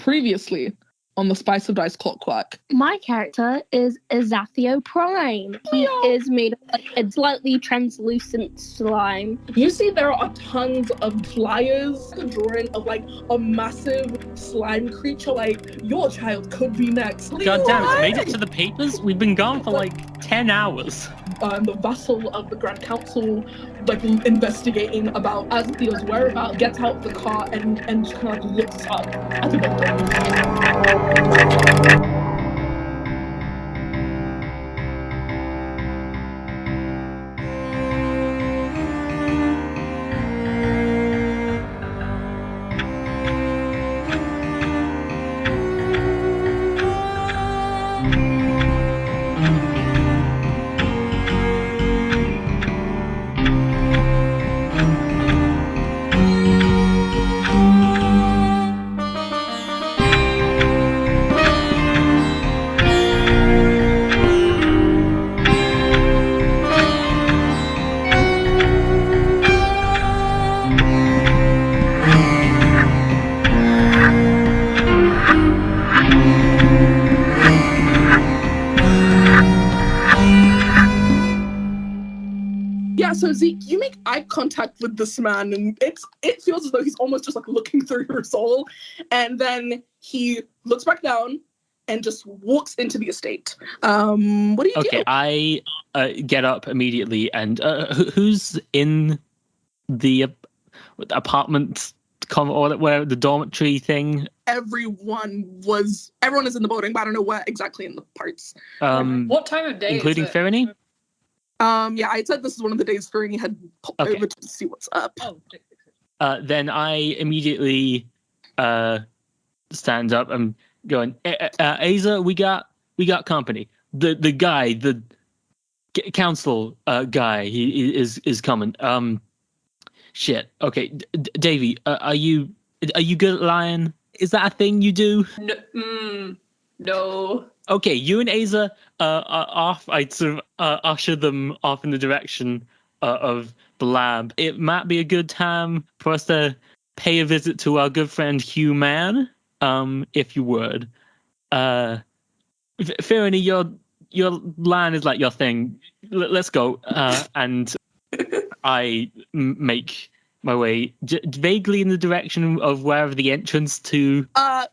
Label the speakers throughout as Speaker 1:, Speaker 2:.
Speaker 1: Previously on the Spice of Dice Clockwork.
Speaker 2: My character is Azathio Prine. He is made of like a slightly translucent slime.
Speaker 1: You see there are tons of flyers, a drawing of like a massive slime creature, like your child could be next.
Speaker 3: God damn, it's made it to the papers? We've been gone for like 10 hours.
Speaker 1: The vassal of the Grand Council, like investigating about Azathio's whereabouts, gets out of the car and just kind of like looks up at the building. So Zeke, you make eye contact with this man, and it feels as though he's almost just like looking through your soul, and then he looks back down and just walks into the estate. What do you do?
Speaker 3: Okay, I get up immediately, and who's in the apartment or where the dormitory thing?
Speaker 1: Everyone is in the building, but I don't know where exactly in the parts.
Speaker 4: What time of day?
Speaker 3: Including
Speaker 4: is it?
Speaker 3: Fyranie?
Speaker 1: Yeah, I said this is one of the days Fyranie had popped over to see what's up.
Speaker 3: Then I immediately stand up and going, Aza, we got company. The guy, the council guy, he is coming. Shit. Okay, Davey, are you good at lying? Is that a thing you do?
Speaker 4: No.
Speaker 3: Okay, you and Aza are off. I'd sort of usher them off in the direction of the lab. It might be a good time for us to pay a visit to our good friend Hugh Man, if you would. Fyranie, your line is like your thing. Let's go. And I make my way vaguely in the direction of wherever the entrance to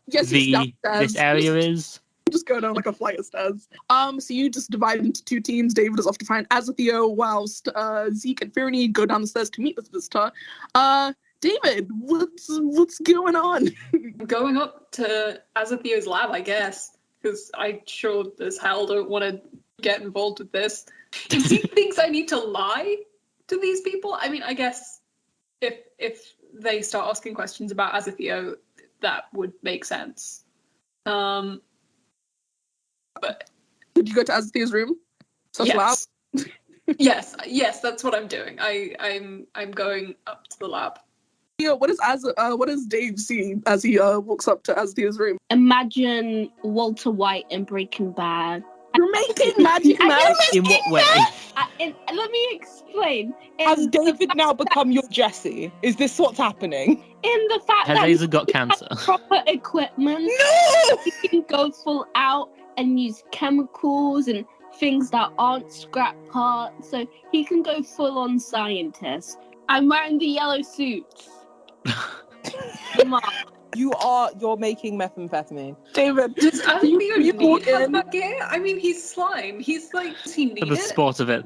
Speaker 3: this area is.
Speaker 1: Just go down like a flight of stairs. So you just divide into two teams. David is off to find Azathio, whilst Zeke and Fyranie go down the stairs to meet this visitor. David, what's going on?
Speaker 4: I'm going up to Azathio's lab, I guess, because I sure as hell don't want to get involved with this. If Zeke thinks I need to lie to these people, I mean, I guess if they start asking questions about Azathio, that would make sense. But
Speaker 1: did you go to Azathio's room?
Speaker 4: Yes. yes, that's what I'm doing. I'm going up to the lab.
Speaker 1: Yeah, what does Dave see as he walks up to Azathio's room?
Speaker 2: Imagine Walter White in Breaking Bad.
Speaker 1: You're making magic.
Speaker 3: In what way?
Speaker 2: Let me explain.
Speaker 5: Has David now become your Jesse? Is this what's happening?
Speaker 2: In the fact
Speaker 3: Has
Speaker 2: that
Speaker 3: Aza got cancer?
Speaker 2: Proper equipment.
Speaker 5: No!
Speaker 2: He can go full out and use chemicals and things that aren't scrap parts, so he can go full on scientist. I'm wearing the yellow suits. Come on.
Speaker 5: You're making methamphetamine.
Speaker 1: David,
Speaker 4: does Azathio need that gear? I mean, he's slime. He's like, does he need
Speaker 3: For the
Speaker 4: it?
Speaker 3: sport of it.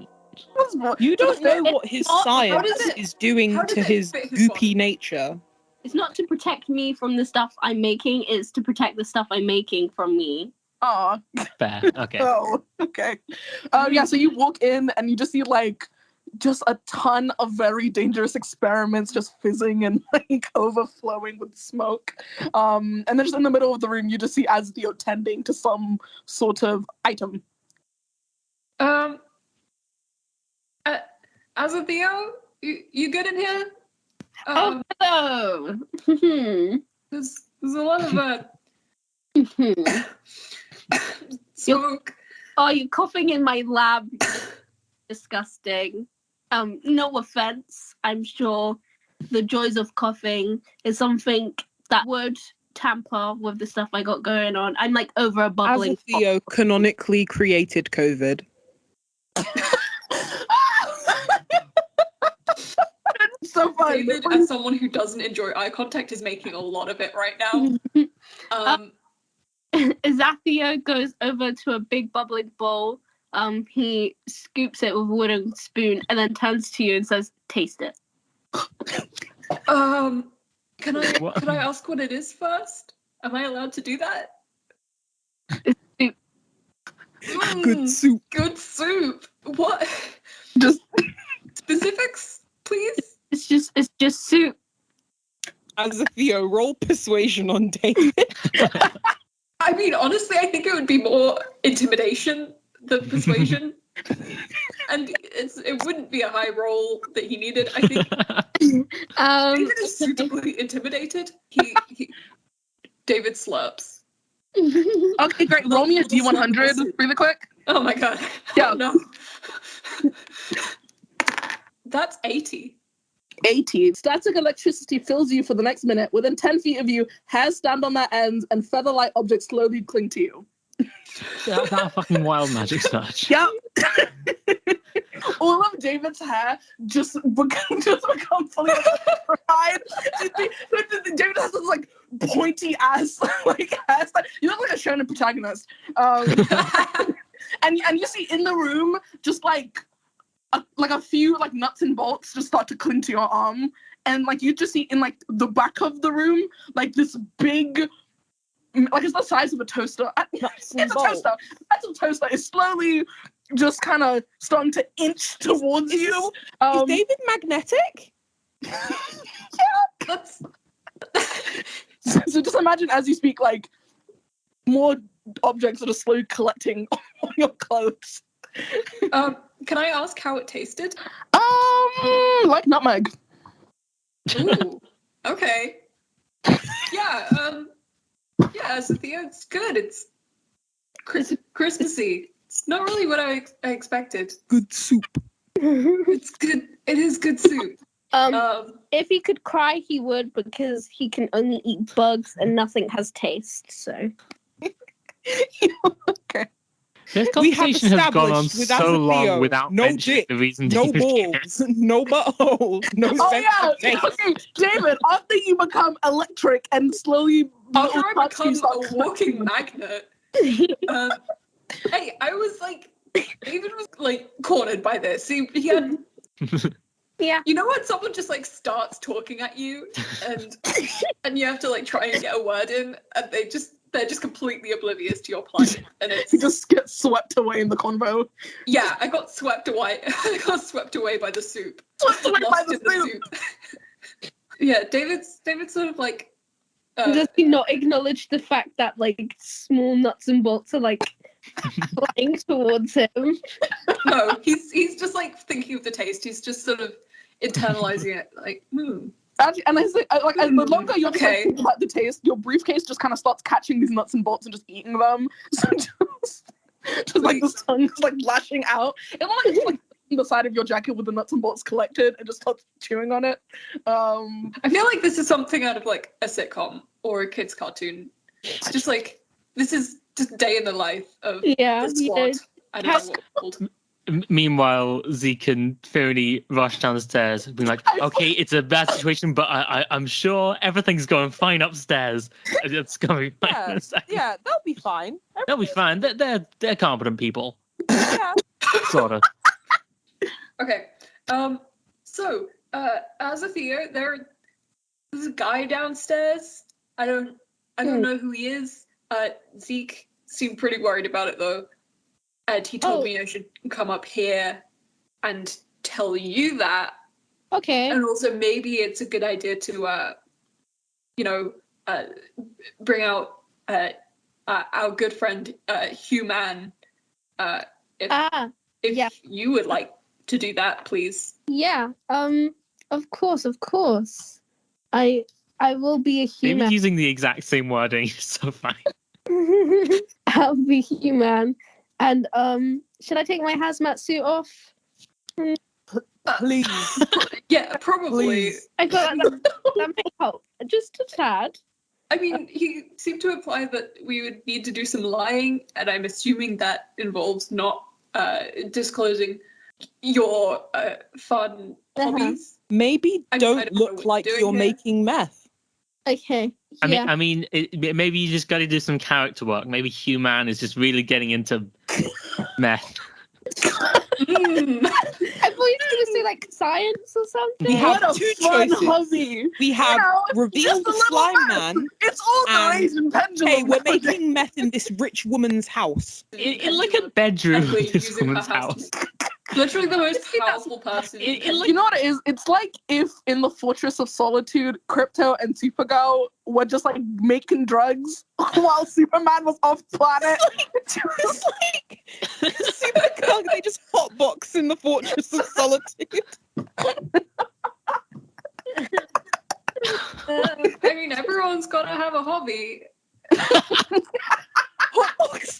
Speaker 5: You don't know what his science is doing to his goopy nature.
Speaker 2: It's not to protect me from the stuff I'm making, it's to protect the stuff I'm making from me.
Speaker 1: Aw.
Speaker 3: Fair, okay.
Speaker 1: Oh, okay. Yeah, so you walk in and you just see like just a ton of very dangerous experiments just fizzing and like overflowing with smoke. And then just in the middle of the room you just see Azathio tending to some sort of item.
Speaker 4: Azathio, you good in here?
Speaker 2: Hello.
Speaker 4: There's a lot of smoke.
Speaker 2: Are you coughing in my lab? Disgusting. No offense. I'm sure the joys of coughing is something that would tamper with the stuff I got going on. I'm like over a bubbling
Speaker 5: Azathio canonically created COVID.
Speaker 1: So funny.
Speaker 4: David, as someone who doesn't enjoy eye contact, is making a lot of it right now.
Speaker 2: Azathio goes over to a big bubbling bowl. He scoops it with a wooden spoon and then turns to you and says, "Taste it."
Speaker 4: Can I ask what it is first? Am I allowed to do that?
Speaker 5: Good soup.
Speaker 4: Good soup. What?
Speaker 1: Just
Speaker 4: Specifics, please.
Speaker 2: It's just soup.
Speaker 5: Azathio, roll persuasion on David.
Speaker 4: I mean, honestly, I think it would be more intimidation than persuasion. And it wouldn't be a high roll that he needed. I think David is suitably intimidated. David slurps.
Speaker 1: okay, great. Roll me a D100 really quick.
Speaker 4: Oh my god.
Speaker 1: Yeah.
Speaker 4: No. That's 80.
Speaker 1: 80. Static electricity fills you for the next minute. Within 10 feet of you, hairs stand on their ends, and feather-like objects slowly cling to you.
Speaker 3: That fucking wild magic search.
Speaker 1: Yep. All of David's hair just become fully fried. David has this like pointy ass like hairstyle. You look like a shonen protagonist. And you see in the room just like a few like nuts and bolts just start to cling to your arm, and like you just see in like the back of the room like this big, like it's the size of a toaster. It's a toaster. That's a toaster. Is slowly just kind of starting to inch towards you.
Speaker 5: Is David magnetic?
Speaker 1: Yeah, that's. So just imagine as you speak, like more objects that are slowly collecting on your clothes.
Speaker 4: Can I ask how it tasted?
Speaker 1: Like nutmeg.
Speaker 4: Ooh, okay. Yeah, Azathio, it's good. It's Christmassy. It's not really what I expected.
Speaker 5: Good soup.
Speaker 4: It's good. It is good soup.
Speaker 2: If he could cry, he would, because he can only eat bugs and nothing has taste. So.
Speaker 1: Okay.
Speaker 3: This conversation has gone on so
Speaker 5: Azathio,
Speaker 3: long without
Speaker 5: no
Speaker 3: mentioning
Speaker 5: dick,
Speaker 3: the reason
Speaker 5: no
Speaker 3: David
Speaker 5: balls, no butthole, no sex.
Speaker 1: Okay, David, after you become electric and slowly
Speaker 4: After
Speaker 1: little
Speaker 4: I
Speaker 1: parts
Speaker 4: become
Speaker 1: you start
Speaker 4: a walking magnet, hey, I was like, David was like cornered by this. He had,
Speaker 2: Yeah.
Speaker 4: you know when someone just like starts talking at you, and you have to like try and get a word in, and they're just completely oblivious to your plight, and it's
Speaker 1: you just get swept away in the convo.
Speaker 4: yeah. I got swept away. I got swept away by the soup.
Speaker 1: Swept away by
Speaker 4: Lost
Speaker 1: the
Speaker 4: in the
Speaker 1: soup.
Speaker 4: Yeah, David's sort of like.
Speaker 2: Does he not acknowledge the fact that like small nuts and bolts are like flying towards him?
Speaker 4: No, he's just like thinking of the taste. He's just sort of internalizing it, like,
Speaker 1: Actually, and I say, like, as the longer you're
Speaker 4: okay.
Speaker 1: just, like, thinking about the taste, your briefcase just kind of starts catching these nuts and bolts and just eating them. So just like the tongue's like lashing out. It looks like it's like on the side of your jacket with the nuts and bolts collected and just starts chewing on it.
Speaker 4: I feel like this is something out of like a sitcom or a kid's cartoon. It's just like this is just day in the life of the squad. I don't know what it's called.
Speaker 3: Meanwhile, Zeke and Fyranie rush down the stairs, being like, "Okay, it's a bad situation, but I'm sure everything's going fine upstairs. It's going fine in a second.
Speaker 5: Yeah, they'll be fine.
Speaker 3: They'll be fine. They're competent people,
Speaker 5: Yeah.
Speaker 3: sort of."
Speaker 4: Okay. So, Azathio, there's a guy downstairs. I don't know who he is. Zeke seemed pretty worried about it though. And he told me I should come up here and tell you that.
Speaker 2: Okay.
Speaker 4: And also maybe it's a good idea to, bring out our good friend Human. If you would like to do that, please.
Speaker 2: Yeah. Of course. I will be a human.
Speaker 3: Maybe using the exact same wording is so fine.
Speaker 2: I'll be human. And should I take my hazmat suit off?
Speaker 5: Please.
Speaker 4: Yeah, probably.
Speaker 5: Please.
Speaker 2: I thought that may help just a tad.
Speaker 4: I mean, he seemed to imply that we would need to do some lying, and I'm assuming that involves not disclosing your fun hobbies.
Speaker 5: Maybe
Speaker 4: I
Speaker 5: don't
Speaker 4: don't know
Speaker 5: look
Speaker 4: what
Speaker 5: like
Speaker 4: you're
Speaker 5: you're
Speaker 4: doing here.
Speaker 5: making meth.
Speaker 2: Okay.
Speaker 3: I mean, maybe you just got to do some character work. Maybe Human is just really getting into meth.
Speaker 4: Mm.
Speaker 2: I thought you were going to say like science or something.
Speaker 5: We have
Speaker 1: What a
Speaker 5: two
Speaker 1: fun
Speaker 5: choices.
Speaker 1: hobby.
Speaker 5: We have reveal
Speaker 1: just
Speaker 5: the
Speaker 1: a little
Speaker 5: slime
Speaker 1: meth.
Speaker 5: man.
Speaker 1: It's all the
Speaker 5: and,
Speaker 1: Asian pendulum.
Speaker 5: Hey, we're
Speaker 1: nowadays.
Speaker 5: making meth in this rich woman's house.
Speaker 3: In like a bedroom
Speaker 4: Technically
Speaker 3: of this
Speaker 4: using her
Speaker 3: woman's
Speaker 4: house.
Speaker 3: house.
Speaker 4: Literally the most powerful person.
Speaker 1: You know what it is? It's like if in the Fortress of Solitude, Crypto and Supergirl were just like making drugs while Superman was off planet.
Speaker 5: It's like Supergirl, they just hotbox in the Fortress of Solitude.
Speaker 4: I mean, everyone's got to have a hobby.
Speaker 5: Hotboxing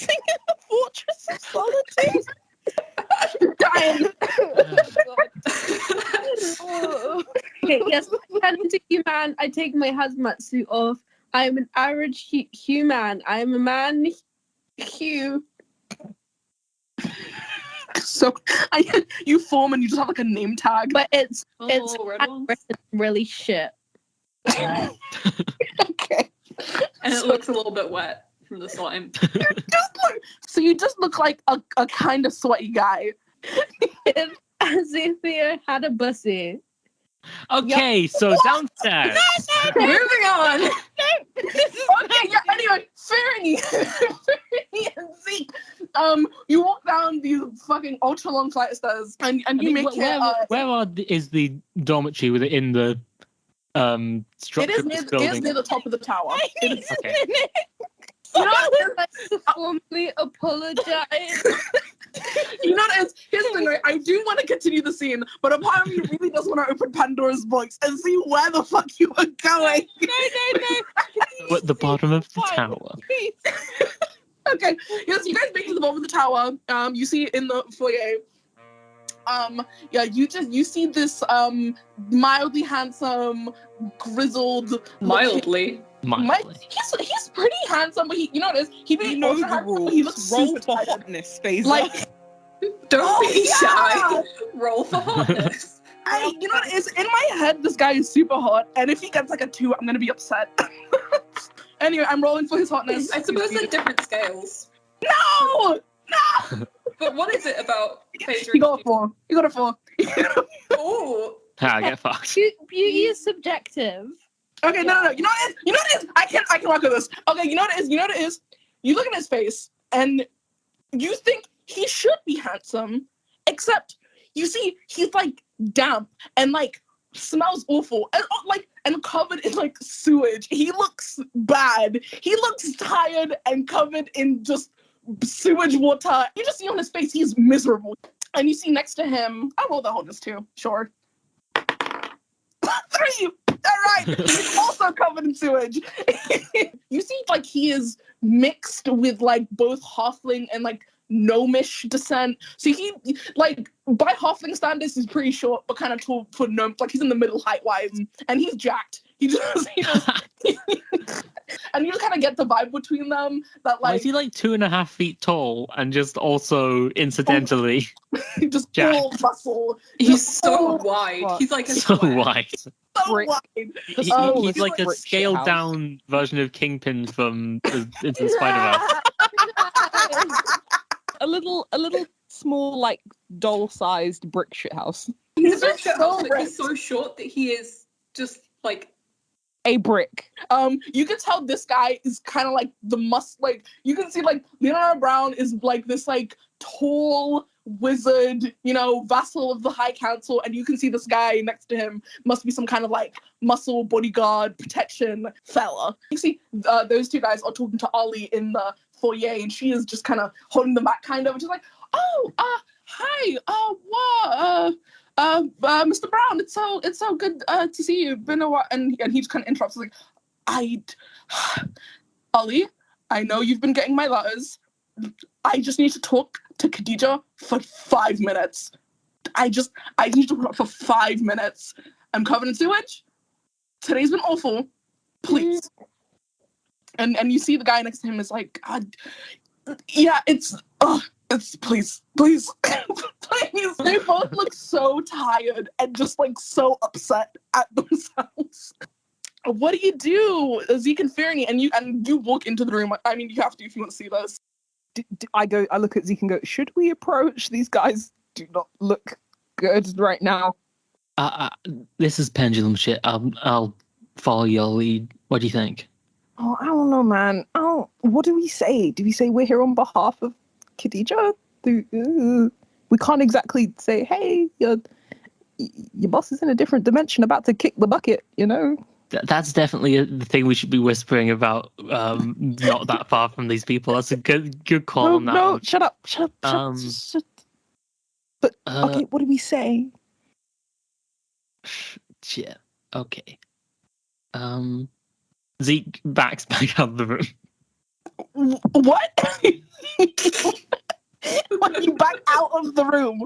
Speaker 5: in the Fortress of Solitude.
Speaker 1: Dying.
Speaker 2: Okay, yes. Turning to human, I take my hazmat suit off. I am an average human. I am a man. Hugh.
Speaker 1: So you form and you just have like a name tag.
Speaker 2: But it's
Speaker 4: red ones.
Speaker 2: really shit.
Speaker 1: Okay.
Speaker 4: And it
Speaker 1: So-
Speaker 4: looks a little bit wet from the slime.
Speaker 1: So you just look like a kind of sweaty guy.
Speaker 2: Azathio had a bussy.
Speaker 3: Okay, so downstairs.
Speaker 4: Moving on.
Speaker 1: Okay, yeah, anyway, Fyranie and Zeke. You walk down these fucking ultra long flight of stairs and you make
Speaker 3: is the dormitory within the structure
Speaker 1: it
Speaker 3: of this
Speaker 1: is
Speaker 3: building?
Speaker 1: near the top of the tower. It is,
Speaker 3: Okay.
Speaker 2: You know, I'd like to formally apologize.
Speaker 1: you know, here's the thing, right? I do want to continue the scene, but apparently he really does want to open Pandora's box and see where the fuck you are going.
Speaker 5: No.
Speaker 3: At the bottom of the tower.
Speaker 5: Please.
Speaker 1: Okay, yes, you guys make it to the bottom of the tower. You see in the foyer. Yeah, you see this mildly handsome, grizzled,
Speaker 4: Mildly.
Speaker 1: He's pretty handsome, but he, you know what it is?
Speaker 5: You know the rules.
Speaker 1: He looks
Speaker 5: Roll
Speaker 1: super
Speaker 5: for
Speaker 1: tired.
Speaker 5: hotness, Faisa.
Speaker 1: Like,
Speaker 4: Don't be
Speaker 1: yeah!
Speaker 4: shy. Roll for hotness.
Speaker 1: you know what it is? In my head, this guy is super hot, and if he gets like a 2, I'm gonna be upset. Anyway, I'm rolling for his hotness.
Speaker 4: I suppose they're different scales.
Speaker 1: No!
Speaker 4: But what is it about Phaedra?
Speaker 1: He got a 4. He got a 4.
Speaker 4: Oh,
Speaker 3: Get fucked.
Speaker 2: Beauty is subjective.
Speaker 1: Okay, no. You know what it is? I can rock with this. Okay, you know what it is? You look at his face, and you think he should be handsome, except you see he's like damp and like smells awful and covered in like sewage. He looks bad. He looks tired and covered in just sewage water. You just see on his face he's miserable. And you see next to him, I roll the hotness too, sure. 3! All right, he's also covered in sewage. You see, like, he is mixed with like both halfling and like gnomish descent. So he, like, by halfling standards, he's pretty short, but kind of tall for gnome. Like, he's in the middle height wise, and he's jacked. He just and you kind of get the vibe between them that
Speaker 3: Why
Speaker 1: like
Speaker 3: is he like 2.5 feet tall and just also incidentally
Speaker 1: just
Speaker 3: jacked?
Speaker 1: full muscle.
Speaker 4: he's
Speaker 1: Just
Speaker 4: so
Speaker 1: full-
Speaker 4: wide.
Speaker 5: fuck.
Speaker 4: He's like a
Speaker 3: so
Speaker 4: square.
Speaker 3: wide?
Speaker 1: so
Speaker 5: Brick.
Speaker 1: wide.
Speaker 5: The
Speaker 3: He's
Speaker 5: smallest
Speaker 3: like a
Speaker 5: brick
Speaker 3: scaled
Speaker 5: shithouse.
Speaker 3: down version of Kingpin from Into the Spider-Verse.
Speaker 5: A little small, like doll-sized brick shithouse.
Speaker 1: He's
Speaker 4: So
Speaker 1: just so
Speaker 4: he's
Speaker 1: ripped.
Speaker 4: so short that he is just like
Speaker 5: A brick.
Speaker 1: You can tell this guy is kind of like like you can see like Leonardo Brown is like this like tall wizard, you know, vassal of the High Council, and you can see this guy next to him must be some kind of like muscle bodyguard protection fella. You see those two guys are talking to Ollie in the foyer, and she is just kind of holding them back, kind of, and she's like, "Oh, hi, Mr. Brown, it's so good to see you. Been a while." And he just kind of interrupts, like, Ollie, I know you've been getting my letters. I just need to talk to Khadija for 5 minutes. I need to talk for 5 minutes. I'm covered in sewage. Today's been awful. Please. And you see the guy next to him is like, God, yeah, it's please. Please. They both look so tired and just like so upset at themselves. What do? Zeke and Fyranie, and you walk into the room. I mean, you have to if you want to see this.
Speaker 5: I look at Zeke and go, should we approach? These guys do not look good right now.
Speaker 3: This is pendulum shit. I'll follow your lead. What do you think?
Speaker 5: Oh, I don't know, man. What do we say? Do we say we're here on behalf of Khadija? We can't exactly say, hey, your boss is in a different dimension about to kick the bucket, you know?
Speaker 3: That's definitely the thing we should be whispering about. Not that far from these people. That's a good call on that one.
Speaker 5: No, shut up. But, okay, what do we say?
Speaker 3: Shit. Okay. Zeke backs back out of the room.
Speaker 1: What? When you back out of the room?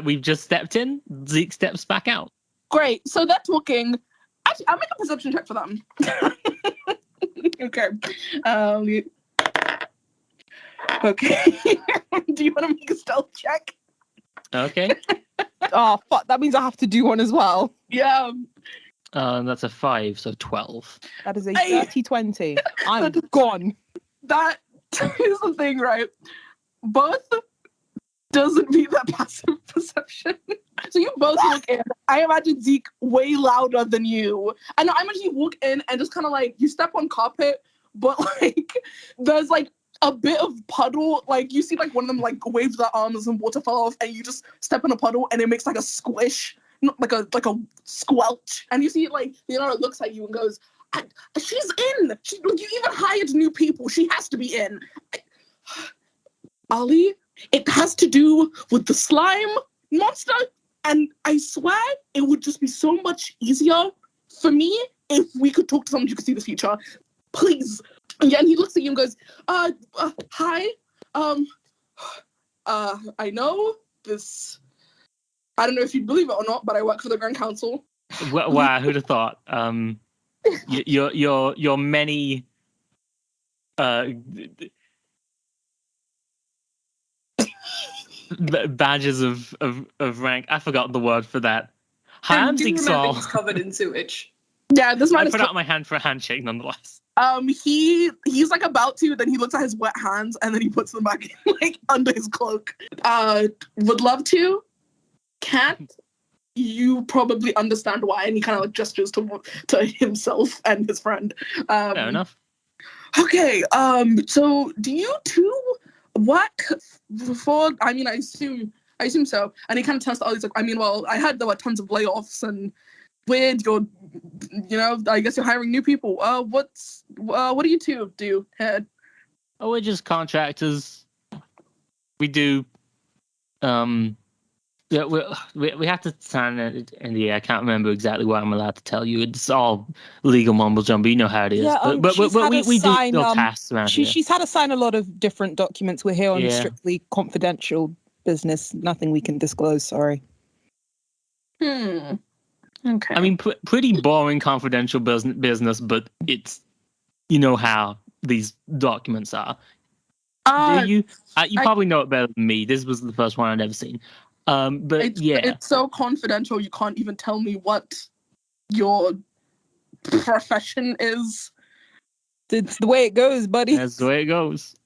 Speaker 3: We've just stepped in. Zeke steps back out.
Speaker 1: Great. So they're talking. Actually, I'll make a perception check for them. Okay. Okay. Do you want to make a stealth check?
Speaker 3: Okay.
Speaker 5: Oh, fuck. That means I have to do one as well.
Speaker 1: Yeah.
Speaker 3: That's a 5, so 12.
Speaker 5: That is a dirty 20. I'm gone.
Speaker 1: That is the thing, right? Both doesn't mean that passive perception. So you both walk in. I imagine Zeke way louder than you. And I imagine you walk in and just kind of like, you step on carpet, but like, there's like a bit of puddle. Like, you see like one of them like waves their arms and water fell off, and you just step in a puddle and it makes like a squish. Like a squelch, and you see like Leonardo looks at you and goes, "She's in. You even hired new people. She has to be in." Ali, it has to do with the slime monster, and I swear it would just be so much easier for me if we could talk to someone who could see the future. Please. Yeah, and he looks at you and goes, "Hi. I know this." I don't know if you believe it or not, but I work for the Grand Council.
Speaker 3: Wow, who'd have thought? Your many badges of rank. I forgot the word for that. Hi, I'm Zeke Saul.
Speaker 4: He's covered in sewage.
Speaker 1: Yeah, this man.
Speaker 3: I put out my hand for a handshake, nonetheless.
Speaker 1: He's like about to, then he looks at his wet hands and then he puts them back like under his cloak. Would love to. Can't. You probably understand why, and he kind of like gestures to himself and his friend.
Speaker 3: Fair enough.
Speaker 1: Okay. So do you two work for? I mean, I assume so. And he kind of turns to Ollie's like, I mean, well, I heard there were tons of layoffs and weird. I guess you're hiring new people. What do you two do, Head?
Speaker 3: Oh, we're just contractors. We do. Yeah, we have to sign an NDA. I can't remember exactly what I'm allowed to tell you. It's all legal mumble jumble. You know how it is.
Speaker 5: Yeah,
Speaker 3: but we do little tasks around here.
Speaker 5: She's had to sign a lot of different documents. We're here on strictly confidential business. Nothing we can disclose. Sorry.
Speaker 1: Okay.
Speaker 3: I mean, pretty boring confidential business, but it's how these documents are. Do you? You probably know it better than me. This was the first one I'd ever seen. But
Speaker 1: it's so confidential you can't even tell me what your profession is.
Speaker 5: It's the way it goes, buddy.
Speaker 3: That's the way it goes.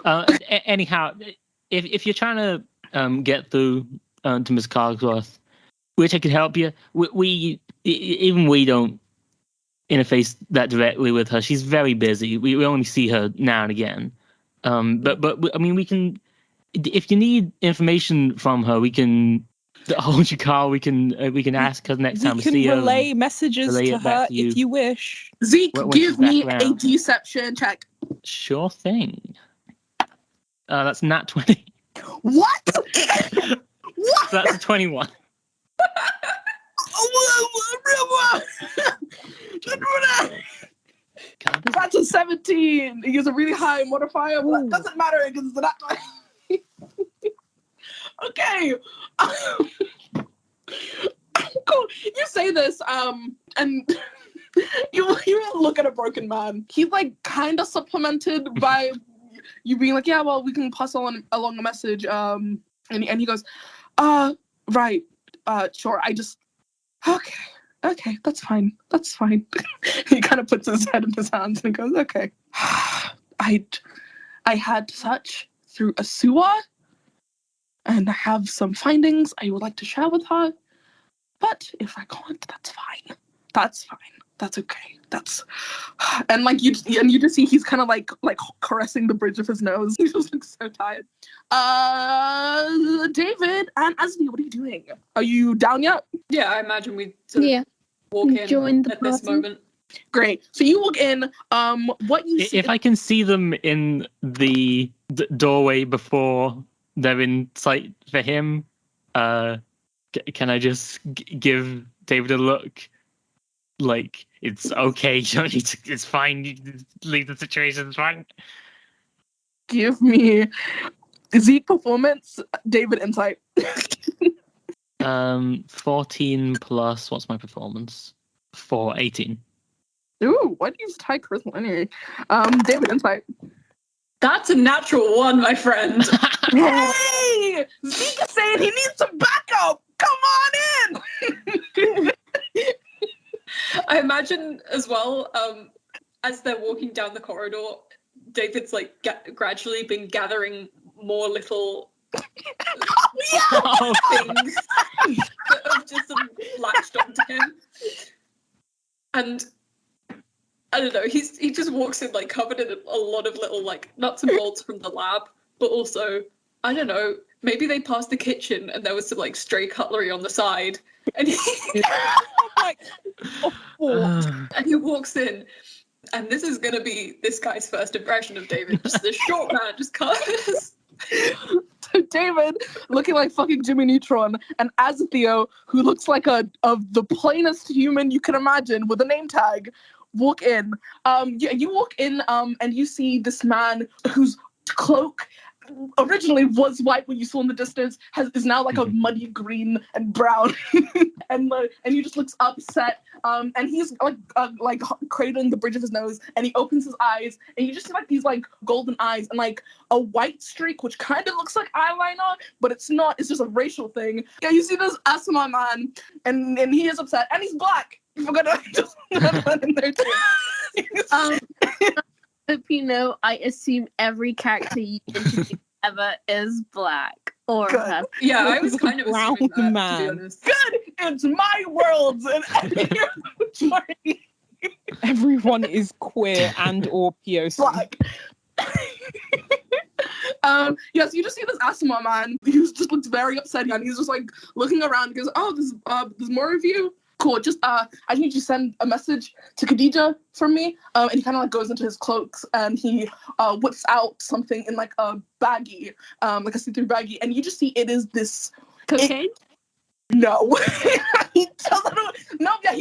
Speaker 3: Anyhow, if you're trying to get through to Miss Cogsworth, which I could help you, we don't interface that directly with her. She's very busy. We only see her now and again. But I mean, we can. If you need information from her, we can hold your car. We can ask her next time we see her.
Speaker 5: We can relay messages to her if you wish.
Speaker 1: Zeke, give me a deception check.
Speaker 3: Sure thing. That's nat 20.
Speaker 1: What?
Speaker 3: What? So that's a 21.
Speaker 1: That's a 17. He has a really high modifier, but that doesn't matter because it's not. Okay. Cool. You say this, and You look at a broken man. He's like kind of supplemented by you being like, yeah, well, we can pass along a message. And he goes, right, sure. Okay, that's fine. He kind of puts his head in his hands and goes, okay. I had search through a sewer, and I have some findings I would like to share with her. But if I can't, that's fine. That's okay. And like you just see he's kind of like caressing the bridge of his nose. He just looks so tired. David and Azathio, what are you doing? Are you down yet?
Speaker 4: Yeah, I imagine we sort of walk in
Speaker 2: Join the
Speaker 4: at this
Speaker 2: party.
Speaker 4: moment.
Speaker 1: Great. So you walk in. What you see?
Speaker 3: If I can see them in the doorway before they're in sight for him, can I just give David a look? Like, it's okay, you don't need to, it's fine, you leave the situation, it's fine.
Speaker 1: Give me Zeke performance, David insight.
Speaker 3: 14 plus, what's my performance? 18.
Speaker 1: Ooh, why do you use high charisma anyway? David insight.
Speaker 4: That's a natural one, my friend.
Speaker 1: Hey! Zeke is saying he needs some backup! Come on in!
Speaker 4: I imagine as well, as they're walking down the corridor, David's like gradually been gathering more little things that have just latched onto him. And I don't know, he just walks in like covered in a lot of little like nuts and bolts from the lab, but also, I don't know, maybe they passed the kitchen and there was some like stray cutlery on the side. And he
Speaker 5: Like,
Speaker 4: and he walks in, and this is gonna be this guy's first impression of David. Just this short man, just cuts.
Speaker 1: So David, looking like fucking Jimmy Neutron, and Azathio, who looks like the plainest human you can imagine with a name tag, walk in. You walk in, and you see this man whose cloak originally was white when you saw in the distance, is now like a muddy green and brown, and he just looks upset. And he's like cradling the bridge of his nose, and he opens his eyes, and you just see like these like golden eyes and like a white streak, which kind of looks like eyeliner, but it's not. It's just a racial thing. Yeah, you see this asthma man, and he is upset, and he's black. You forgot to just put in there too.
Speaker 2: Hope you know, I assume every character you introduce ever is black or
Speaker 1: Good.
Speaker 4: Yeah, I was kind of assuming that,
Speaker 5: man.
Speaker 4: to be honest.
Speaker 1: Good. It's my world, and
Speaker 5: everyone is queer and or POC.
Speaker 1: black. Yes, you just see this asthma man. He just looks very upset, and he's just like looking around. He goes, "Oh, there's more of you. Cool. Just I need you to send a message to Khadija from me." And he kind of like goes into his cloaks, and he whips out something in like a baggie, like a see-through baggie, and you just see it is this
Speaker 2: cocaine.
Speaker 1: No. He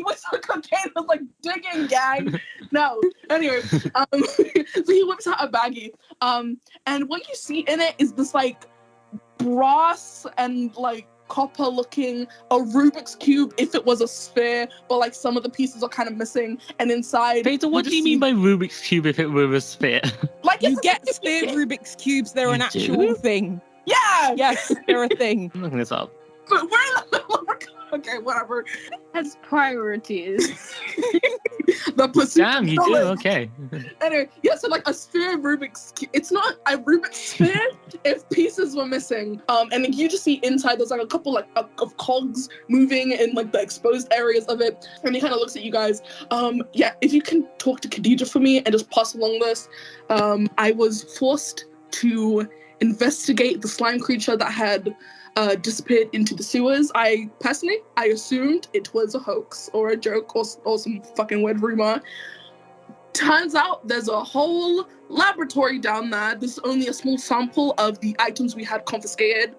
Speaker 1: whips out cocaine. I was like, digging, gang. No. Anyway, so he whips out a baggie. And what you see in it is this like brass and like copper looking a Rubik's Cube if it was a sphere, but like some of the pieces are kind of missing, and inside
Speaker 3: Peter, what do you mean by Rubik's Cube if it were a sphere?
Speaker 1: like
Speaker 5: You get sphere Rubik's Cubes, they're an
Speaker 3: You
Speaker 5: actual
Speaker 3: do?
Speaker 5: thing.
Speaker 1: Yeah.
Speaker 5: Yes, they're a thing.
Speaker 3: I'm looking this up.
Speaker 1: But we're in the middle of okay, whatever.
Speaker 2: Has priorities.
Speaker 1: The pursuit
Speaker 3: Damn,
Speaker 1: of
Speaker 3: you do?
Speaker 1: knowledge.
Speaker 3: Okay.
Speaker 1: Anyway, yeah, so like a sphere Rubik's Cube. It's not a Rubik's sphere if pieces were missing. And you just see inside there's like a couple like of cogs moving in like the exposed areas of it. And he kind of looks at you guys. Yeah, if you can talk to Khadija for me and just pass along this. I was forced to investigate the slime creature that had disappeared into the sewers. I assumed it was a hoax or a joke or some fucking weird rumor. Turns out there's a whole laboratory down there. This is only a small sample of the items we had confiscated.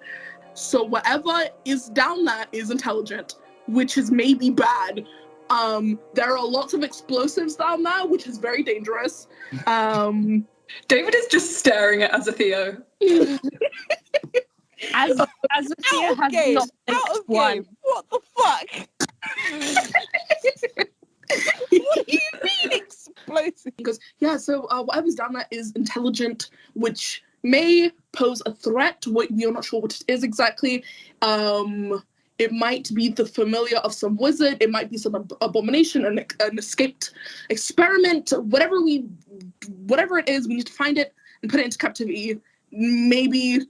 Speaker 1: So whatever is down there is intelligent, which is maybe bad. There are lots of explosives down there, which is very dangerous.
Speaker 4: David is just staring at Azathio.
Speaker 2: As Azathio has not
Speaker 5: Out of
Speaker 2: one.
Speaker 5: game. What the fuck? What do you mean explosive?
Speaker 1: He goes, yeah, so whatever's down there is intelligent, which may pose a threat. We're not sure what it is exactly. It might be the familiar of some wizard. It might be some abomination, an escaped experiment. Whatever it is, we need to find it and put it into captivity. Maybe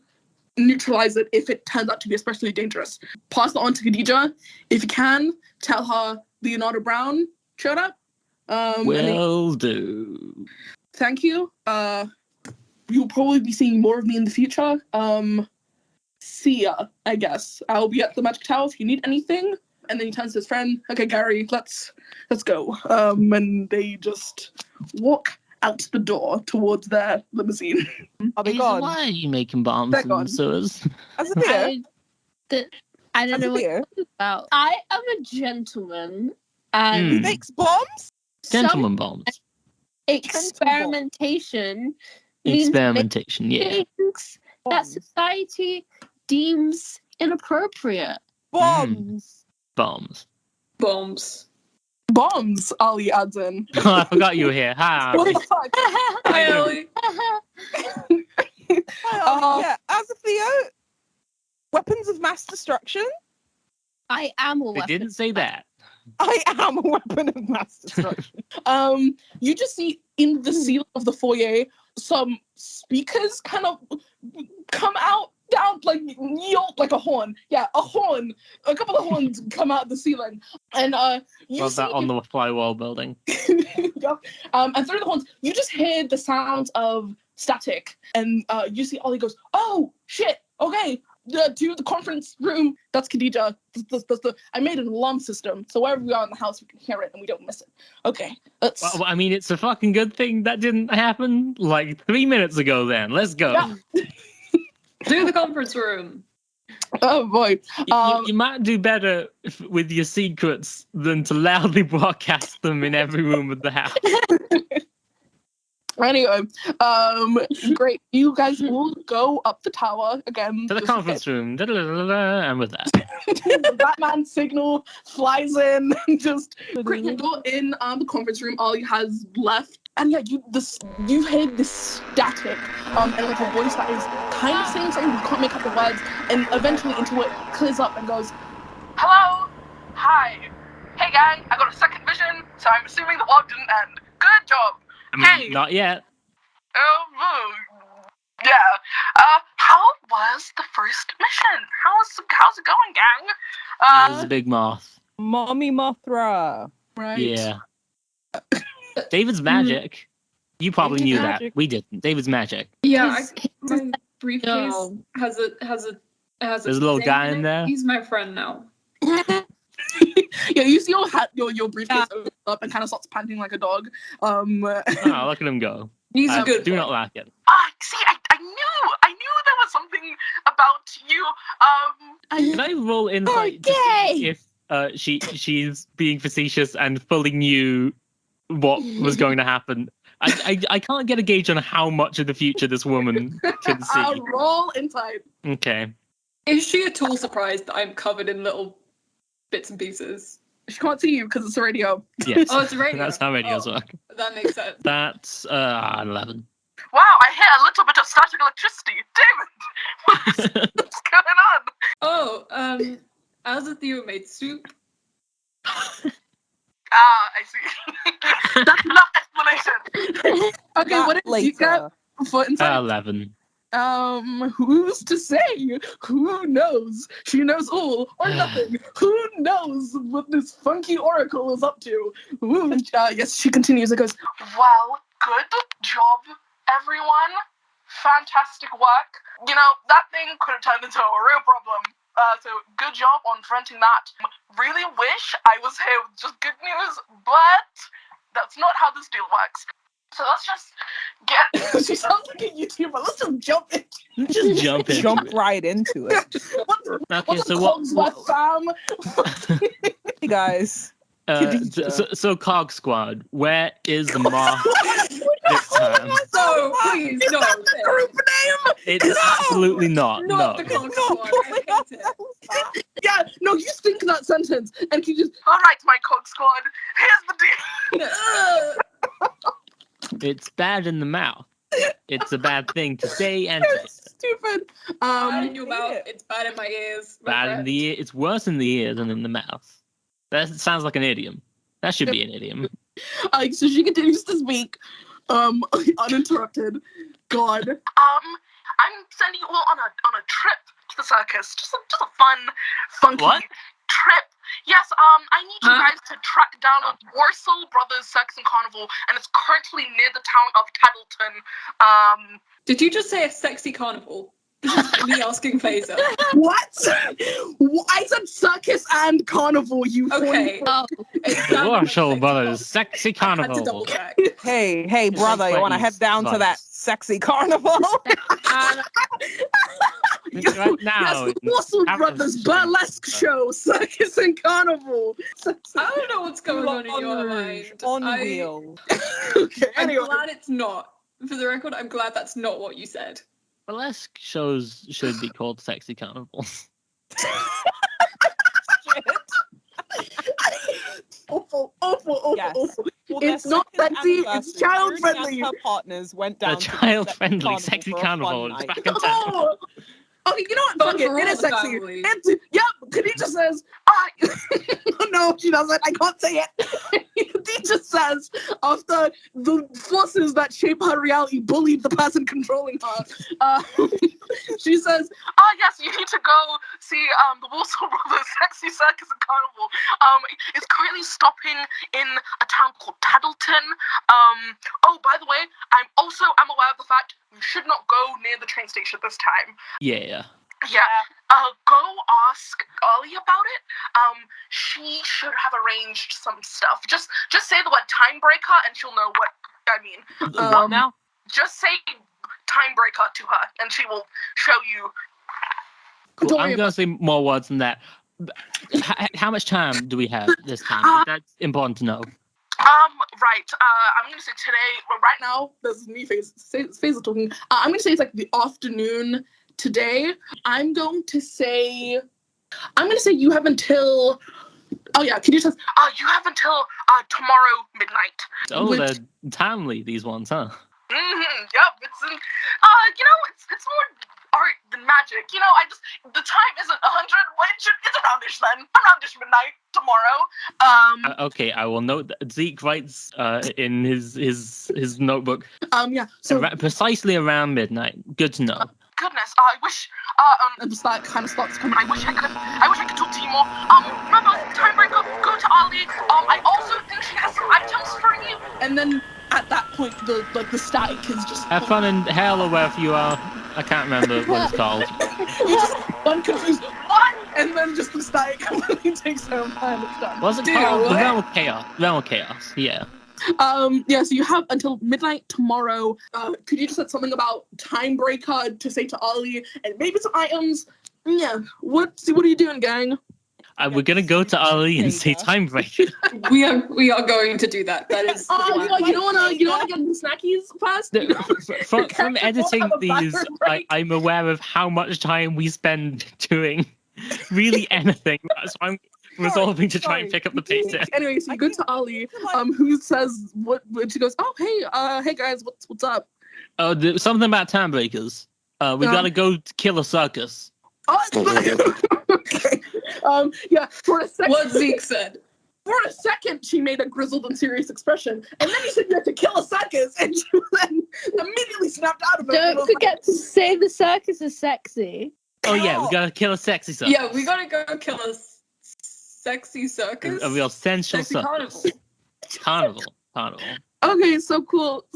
Speaker 1: neutralize it if it turns out to be especially dangerous. Pass it on to Khadija. If you can, tell her Leonardo Brown showed up.
Speaker 3: Will do.
Speaker 1: Thank you. You'll probably be seeing more of me in the future. See ya, I guess. I'll be at the Magic Tower if you need anything. And then he turns to his friend. Okay, Gary, let's go. And they just walk out the door towards their limousine.
Speaker 5: Are they
Speaker 3: Hazel,
Speaker 5: gone?
Speaker 3: why are you making bombs
Speaker 5: They're
Speaker 3: in
Speaker 5: gone.
Speaker 3: the sewers?
Speaker 5: Azathio?
Speaker 2: I don't know what
Speaker 5: Azathio?
Speaker 2: it's about. I am a gentleman, and
Speaker 5: He makes bombs?
Speaker 3: Gentleman bombs.
Speaker 2: experimentation means
Speaker 3: Experimentation, yeah.
Speaker 2: things that society deems inappropriate.
Speaker 5: Bombs.
Speaker 3: Bombs.
Speaker 4: Bombs.
Speaker 1: Bombs, Ali adds in.
Speaker 3: I forgot you were here. Hi.
Speaker 1: What the fuck?
Speaker 4: Hi, Ellie.
Speaker 5: Yeah, Azathio? Weapons of mass destruction?
Speaker 2: I am a
Speaker 3: They
Speaker 2: weapon.
Speaker 3: didn't say that.
Speaker 5: I am a weapon of mass destruction.
Speaker 1: You just see in the ceiling of the foyer some speakers kind of come out down like a horn. Yeah, a horn. A couple of horns come out of the ceiling, and you
Speaker 3: Was
Speaker 1: see
Speaker 3: that on the flywall building?
Speaker 1: Yep. And through the horns, you just hear the sounds of static, and you see Ollie goes, "Oh shit! Okay, to the conference room. That's Khadija. I made an alarm system, so wherever we are in the house, we can hear it and we don't miss it. Okay, let's."
Speaker 3: Well, I mean, it's a fucking good thing that didn't happen like 3 minutes ago then. Let's go.
Speaker 1: Yeah.
Speaker 4: To the conference room.
Speaker 1: Oh boy.
Speaker 3: You might do better with your secrets than to loudly broadcast them in every room of the house.
Speaker 1: Anyway, great. You guys will go up the tower again.
Speaker 3: To the
Speaker 1: Just-
Speaker 3: conference room. And with that.
Speaker 1: the Batman signal flies in. Just great. You go in the conference room. Ollie has left, and yeah, you hear this static, and like a voice that is kind of saying something, you can't make out the words, and eventually into it clears up and goes, "Hello, hi, hey gang, I got a second vision, so I'm assuming the vlog didn't end. Good job."
Speaker 3: I mean,
Speaker 1: Hey.
Speaker 3: not yet.
Speaker 1: Yeah. How was the first mission? How's it going, gang?
Speaker 3: It was a big moth.
Speaker 5: Mommy Mothra.
Speaker 1: Right.
Speaker 3: Yeah. David's magic. You probably
Speaker 5: David's
Speaker 3: knew
Speaker 5: magic.
Speaker 3: that. We didn't. David's magic.
Speaker 4: Yeah,
Speaker 2: His-
Speaker 4: my briefcase
Speaker 2: No.
Speaker 4: has a
Speaker 3: There's a little
Speaker 4: thing
Speaker 3: guy
Speaker 4: in
Speaker 3: in
Speaker 4: it.
Speaker 3: there.
Speaker 4: He's my friend now.
Speaker 1: Yeah, you see your briefcase opens up and kind of starts panting like a dog.
Speaker 3: Oh, look at him go.
Speaker 4: He's
Speaker 3: I
Speaker 4: a good
Speaker 3: do
Speaker 4: boy.
Speaker 3: not like it.
Speaker 1: See, I knew there was something about you.
Speaker 3: Can I roll insight to see if she's being facetious and fully knew what was going to happen? I can't get a gauge on how much of the future this woman can see.
Speaker 1: Roll inside.
Speaker 3: Okay.
Speaker 4: Is she at all surprised that I'm covered in little bits and pieces?
Speaker 1: She can't see you because it's a radio.
Speaker 3: Yes.
Speaker 4: Oh, it's a radio.
Speaker 3: That's how radios
Speaker 4: Oh,
Speaker 3: work.
Speaker 4: That makes sense.
Speaker 3: That's 11.
Speaker 1: Wow, I hear a little bit of static electricity. David, what's going on?
Speaker 4: Oh, Azathio made soup.
Speaker 1: I see. That's enough explanation. Okay,
Speaker 5: That
Speaker 1: what did you get
Speaker 5: later.
Speaker 1: for inside?
Speaker 3: 11.
Speaker 1: Who's to say? Who knows? She knows all or nothing. Who knows what this funky oracle is up to? Ooh, yes, she continues. It goes, well, good job, everyone. Fantastic work. You know, that thing could have turned into a real problem. So good job on fronting that. Really wish I was here with just good news, but that's not how this deal works. So let's just get... She sounds like a YouTuber. Let's just jump in.
Speaker 3: Just jump in.
Speaker 5: Jump right into it.
Speaker 3: Okay,
Speaker 1: What's
Speaker 3: so
Speaker 1: the
Speaker 3: what?
Speaker 1: Cogs left, fam?
Speaker 5: Hey guys.
Speaker 3: So Cog Squad, where is the moth this time?
Speaker 4: So, please, no.
Speaker 1: Group name?
Speaker 3: It's absolutely not.
Speaker 4: Not
Speaker 3: No.
Speaker 4: the Cog Squad. I hate it.
Speaker 1: Yeah, no, you think that sentence, and he just, all right, my Coke Squad, here's the deal.
Speaker 3: It's bad in the mouth. It's a bad thing to say and to
Speaker 1: It's stupid.
Speaker 4: Bad in your mouth, it's bad in my ears. my
Speaker 3: bad in
Speaker 4: friend.
Speaker 3: the ear. It's worse in the ear than in the mouth. That sounds like an idiom. That should be an idiom.
Speaker 1: So she continues to speak, uninterrupted. God. I'm sending you all on a trip to the circus. Just a fun, funky
Speaker 3: What?
Speaker 1: trip. Yes, I need you guys to track down Warsaw Brothers Circus and Carnival, and it's currently near the town of Taddleton.
Speaker 4: Did you just say a sexy carnival? This is me asking Faisa.
Speaker 1: What? I said circus and carnival, you
Speaker 4: Okay.
Speaker 2: Oh,
Speaker 4: It sounded like
Speaker 3: Warsaw
Speaker 4: sexy
Speaker 3: Brothers, sexy
Speaker 4: I had to
Speaker 3: carnival.
Speaker 4: double check.
Speaker 5: Hey, brother, you want to head down to that sexy carnival?
Speaker 3: Right now.
Speaker 1: Yes, the Warsaw Brothers burlesque show, circus and carnival.
Speaker 4: I don't know what's going on in your mind.
Speaker 5: On wheel.
Speaker 1: Okay,
Speaker 4: I'm
Speaker 1: anyway.
Speaker 4: glad it's not. For the record, I'm glad that's not what you said.
Speaker 3: Burlesque shows should be called sexy carnivals.
Speaker 1: Awful.
Speaker 5: Yes. Well,
Speaker 1: It's
Speaker 5: their
Speaker 1: not
Speaker 5: second
Speaker 1: sexy, it's
Speaker 5: anniversary,
Speaker 1: child
Speaker 5: Fyranie
Speaker 1: friendly.
Speaker 5: and her partners went
Speaker 3: The
Speaker 5: down to
Speaker 3: child-friendly
Speaker 5: the
Speaker 3: sexy
Speaker 5: for a fun
Speaker 3: carnival is
Speaker 5: night.
Speaker 3: back in town.
Speaker 1: Oh. Okay, you know what?
Speaker 4: Fun
Speaker 1: Fuck it.
Speaker 4: for
Speaker 1: It
Speaker 4: all
Speaker 1: is
Speaker 4: the
Speaker 1: sexy.
Speaker 4: family.
Speaker 1: Yep. Khadija says, no, she doesn't. I can't say it. Khadija says, after the forces that shape her reality bullied the person controlling her, she says, yes, you need to go see the Warsaw Brothers Sexy Circus and Carnival. It's currently stopping in a town called Taddleton. By the way, I'm aware of the fact you should not go near the train station this time.
Speaker 3: Yeah.
Speaker 1: Yeah. Go ask Ollie about it. She should have arranged some stuff. Just say the word time breaker and she'll know what I mean.
Speaker 3: What now?
Speaker 1: Just say time breaker to her and she will show you.
Speaker 3: Cool.
Speaker 1: Don't
Speaker 3: I'm
Speaker 1: worry
Speaker 3: going to
Speaker 1: about
Speaker 3: say more words than that. How much time do we have this time? That's important to know.
Speaker 1: Right. I'm gonna say today. Well, right now, this is me. Faisa talking. I'm gonna say it's like the afternoon today. I'm going to say you have until. Oh yeah, can you just? You have until tomorrow midnight.
Speaker 3: Oh,
Speaker 1: Which-
Speaker 3: they're timely, these ones, huh?
Speaker 1: Mm-hmm. Yep. It's it's more art than magic. The time isn't 100. It's around-ish then. Around-ish midnight tomorrow.
Speaker 3: Okay, I will note that Zeke writes in his notebook.
Speaker 1: Yeah. So
Speaker 3: Precisely around midnight. Good to know.
Speaker 1: goodness, I wish. And that kind of starts coming. I wish I could talk to you more. Remember, Timebreaker, go to Ali. I also think she has some items for you. And then at that point, the static is just.
Speaker 3: Have fun in hell or wherever you are. I can't remember what it's called.
Speaker 1: You're just unconfused. What? And then just the static completely takes over and it's done.
Speaker 3: What's it called? The Realm of Chaos. Realm of Chaos. Yeah.
Speaker 1: Yeah, so you have until midnight tomorrow. Could you just said something about Timebreaker to say to Ollie and maybe some items? Yeah. What are you doing, gang?
Speaker 3: We're gonna go to Ali and say Timebreaker.
Speaker 4: We are going to do that. That is.
Speaker 1: You don't wanna get the snackies fast?
Speaker 3: From editing
Speaker 1: have a
Speaker 3: these,
Speaker 1: bathroom break.
Speaker 3: I'm aware of how much time we spend doing really anything. So I'm resolving to try and pick up the pace here.
Speaker 1: Anyway, so you go to Ali, who says what? She goes, hey guys, what's up?
Speaker 3: Something about time breakers. We gotta go kill a circus.
Speaker 1: Okay. Yeah. For a second,
Speaker 4: What Zeke said.
Speaker 1: For a second, she made a grizzled and serious expression, and then you said you had to kill a circus, and she then immediately snapped out of it.
Speaker 2: don't forget to say the circus is sexy.
Speaker 3: Oh yeah, we gotta kill a sexy circus.
Speaker 4: Yeah, we gotta go kill a sexy circus.
Speaker 3: A real sensual
Speaker 4: Sexy
Speaker 3: circus.
Speaker 4: carnival.
Speaker 3: Carnival.
Speaker 1: Okay, so cool.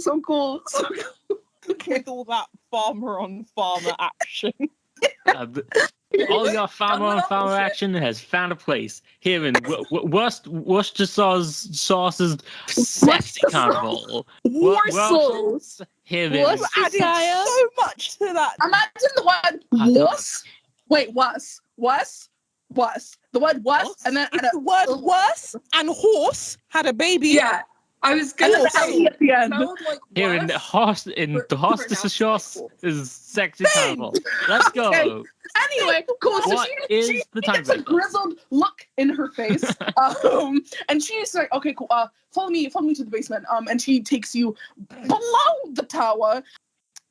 Speaker 5: With all that farmer on farmer action.
Speaker 3: All your farmer on farmer action has found a place here in Worcestershire sexy carnival.
Speaker 1: Warsaws.
Speaker 3: Here in
Speaker 5: Adding so much to that.
Speaker 1: Imagine the word was. Wait, was. The word was, and then
Speaker 5: If the word worse and horse had a baby.
Speaker 4: Yeah. I was
Speaker 1: And
Speaker 4: gonna
Speaker 1: then
Speaker 4: say,
Speaker 1: Ellie at the end.
Speaker 4: smelled like
Speaker 3: Here in the
Speaker 4: worse,
Speaker 3: host in
Speaker 4: but
Speaker 3: the hostess
Speaker 4: pronounced
Speaker 3: of
Speaker 4: like
Speaker 3: Shores is sexy
Speaker 1: Bang!
Speaker 3: carnival. Let's go.
Speaker 1: Okay. Anyway, cool. So
Speaker 3: What
Speaker 1: she
Speaker 3: is the
Speaker 1: gets a
Speaker 3: tiebreaker?
Speaker 1: grizzled look in her face, and she's like, "Okay, cool. Follow me to the basement." And she takes you below the tower,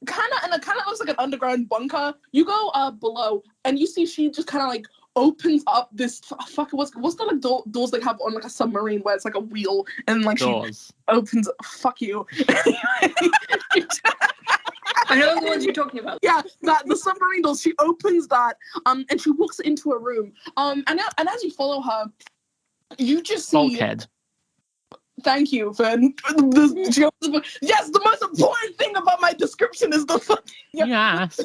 Speaker 1: kind of looks like an underground bunker. You go below, and you see she just kind of like opens up this what's the like doors they have on like a submarine where it's like a wheel, and like
Speaker 3: Doors.
Speaker 1: she opens. Fuck you.
Speaker 4: I know the ones you're talking about.
Speaker 1: Yeah, that the submarine doors. She opens that, and she walks into a room. And as you follow her, you just see.
Speaker 3: Bulkhead.
Speaker 1: Thank you, Finn. Yes, the most important thing about my description is the fucking.
Speaker 3: Yes.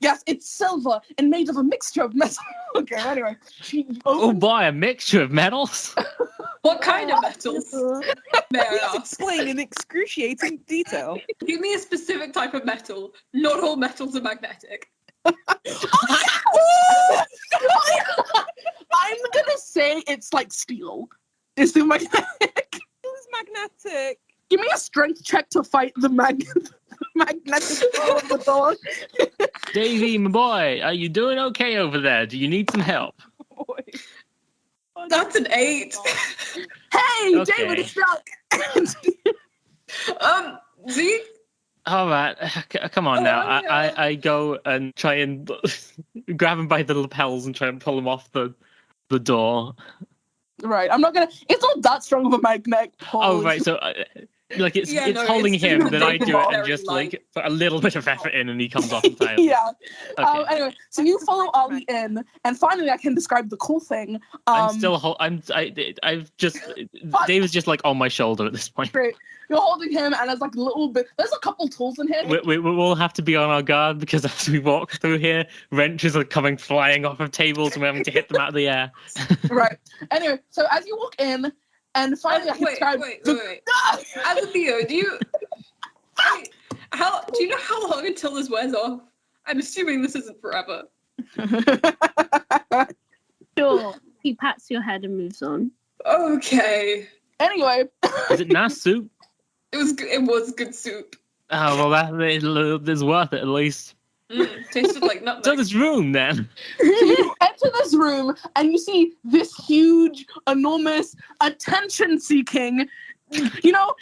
Speaker 1: Yes, it's silver and made of a mixture of metal. Okay, anyway, she
Speaker 3: Oh
Speaker 1: opens.
Speaker 3: boy, a mixture of metals.
Speaker 4: What kind of metals? May I
Speaker 5: Please
Speaker 4: ask?
Speaker 5: explain in excruciating detail.
Speaker 4: Give me a specific type of metal. Not all metals are magnetic.
Speaker 1: I'm gonna say it's like steel. It's the magnetic.
Speaker 5: It was magnetic.
Speaker 1: Give me a strength check to fight the magnetic power of the door.
Speaker 3: Davey, my boy, are you doing okay over there? Do you need some help?
Speaker 5: Boy.
Speaker 4: That's an 8.
Speaker 1: Hey,
Speaker 3: Okay.
Speaker 1: David, it's stuck.
Speaker 4: Zeke?
Speaker 3: All right, come on
Speaker 4: Oh,
Speaker 3: now.
Speaker 4: yeah.
Speaker 3: I go and try and grab him by the lapels and try and pull him off the door.
Speaker 1: Right, I'm not gonna. It's not that strong of a magnet.
Speaker 3: Oh, right. So, like, it's
Speaker 4: Yeah,
Speaker 3: it's
Speaker 4: no,
Speaker 3: holding
Speaker 4: it's
Speaker 3: him,
Speaker 4: just
Speaker 3: then I do it and
Speaker 4: very
Speaker 3: just
Speaker 4: light.
Speaker 3: like put a little bit of effort in, and he comes off entirely.
Speaker 1: Yeah.
Speaker 3: Okay.
Speaker 1: Anyway, so you follow Ollie in, and finally, I can describe the cool thing.
Speaker 3: I'm still. I've just. David's just like on my shoulder at this point.
Speaker 1: Great. You're holding him, and there's like a little bit. There's a couple tools in here.
Speaker 3: We'll have to be on our guard because as we walk through here, wrenches are coming flying off of tables, and we're having to hit them out of the air.
Speaker 1: Right. Anyway, so as you walk in, and finally, I can describe.
Speaker 4: Wait. Azathio, do you know how long until this wears off? I'm assuming this isn't forever.
Speaker 2: Sure. He pats your head and moves on.
Speaker 4: Okay.
Speaker 1: Anyway,
Speaker 3: Is it nice soup?
Speaker 4: It was good soup.
Speaker 3: Oh well, that is worth it at least.
Speaker 4: Tasted like nutmeg.
Speaker 3: So this room then.
Speaker 1: you enter this room, and you see this huge, enormous, attention-seeking. You know,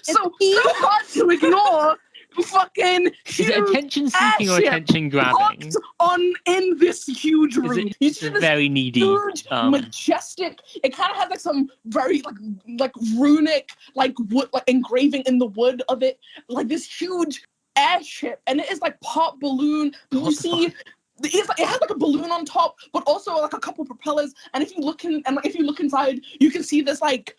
Speaker 1: so hard to ignore. Fucking
Speaker 3: Is it
Speaker 1: huge
Speaker 3: attention seeking or
Speaker 1: airship
Speaker 3: attention grabbing?
Speaker 1: parked in this huge
Speaker 3: Is
Speaker 1: room.
Speaker 3: it
Speaker 1: You see this
Speaker 3: very needy?
Speaker 1: huge, majestic. It kind of has like some very like runic wood engraving in the wood of it, like this huge airship, and it is like part balloon. You see. It has like a balloon on top, but also like a couple propellers. And if you look inside, you can see this like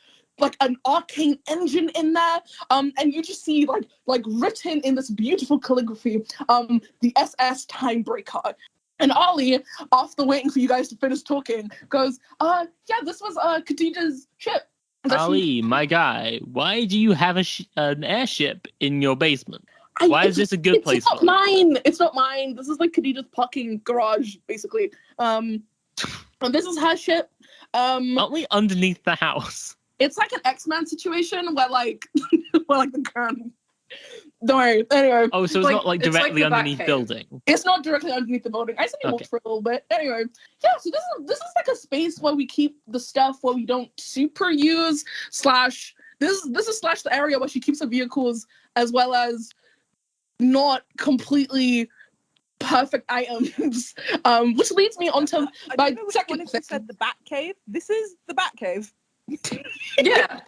Speaker 1: an arcane engine in there. And you just see like written in this beautiful calligraphy, the SS Timebreaker. And Ollie, after waiting for you guys to finish talking, goes, yeah, this was Khadijah's ship.
Speaker 3: Ali, my guy, why do you have an airship in your basement? Why is this a good place
Speaker 1: It's not
Speaker 3: for it?
Speaker 1: mine. It's not mine. This is like Khadijah's parking garage, basically. And this is her ship.
Speaker 3: Aren't we underneath the house?
Speaker 1: It's like an X-Men situation where the ground. Don't worry. Anyway,
Speaker 3: Oh, so it's not like
Speaker 4: it's like
Speaker 3: directly
Speaker 4: the
Speaker 3: underneath
Speaker 4: Batcave.
Speaker 3: building.
Speaker 1: it's not directly underneath the building. I said we walked for a little bit. Anyway, yeah. So this is like a space where we keep the stuff where we don't super use. Slash this is slash the area where she keeps her vehicles as well as not completely perfect items. Which leads me onto my second
Speaker 5: If you
Speaker 1: thing.
Speaker 5: said the Batcave, this is the Batcave.
Speaker 4: Yeah.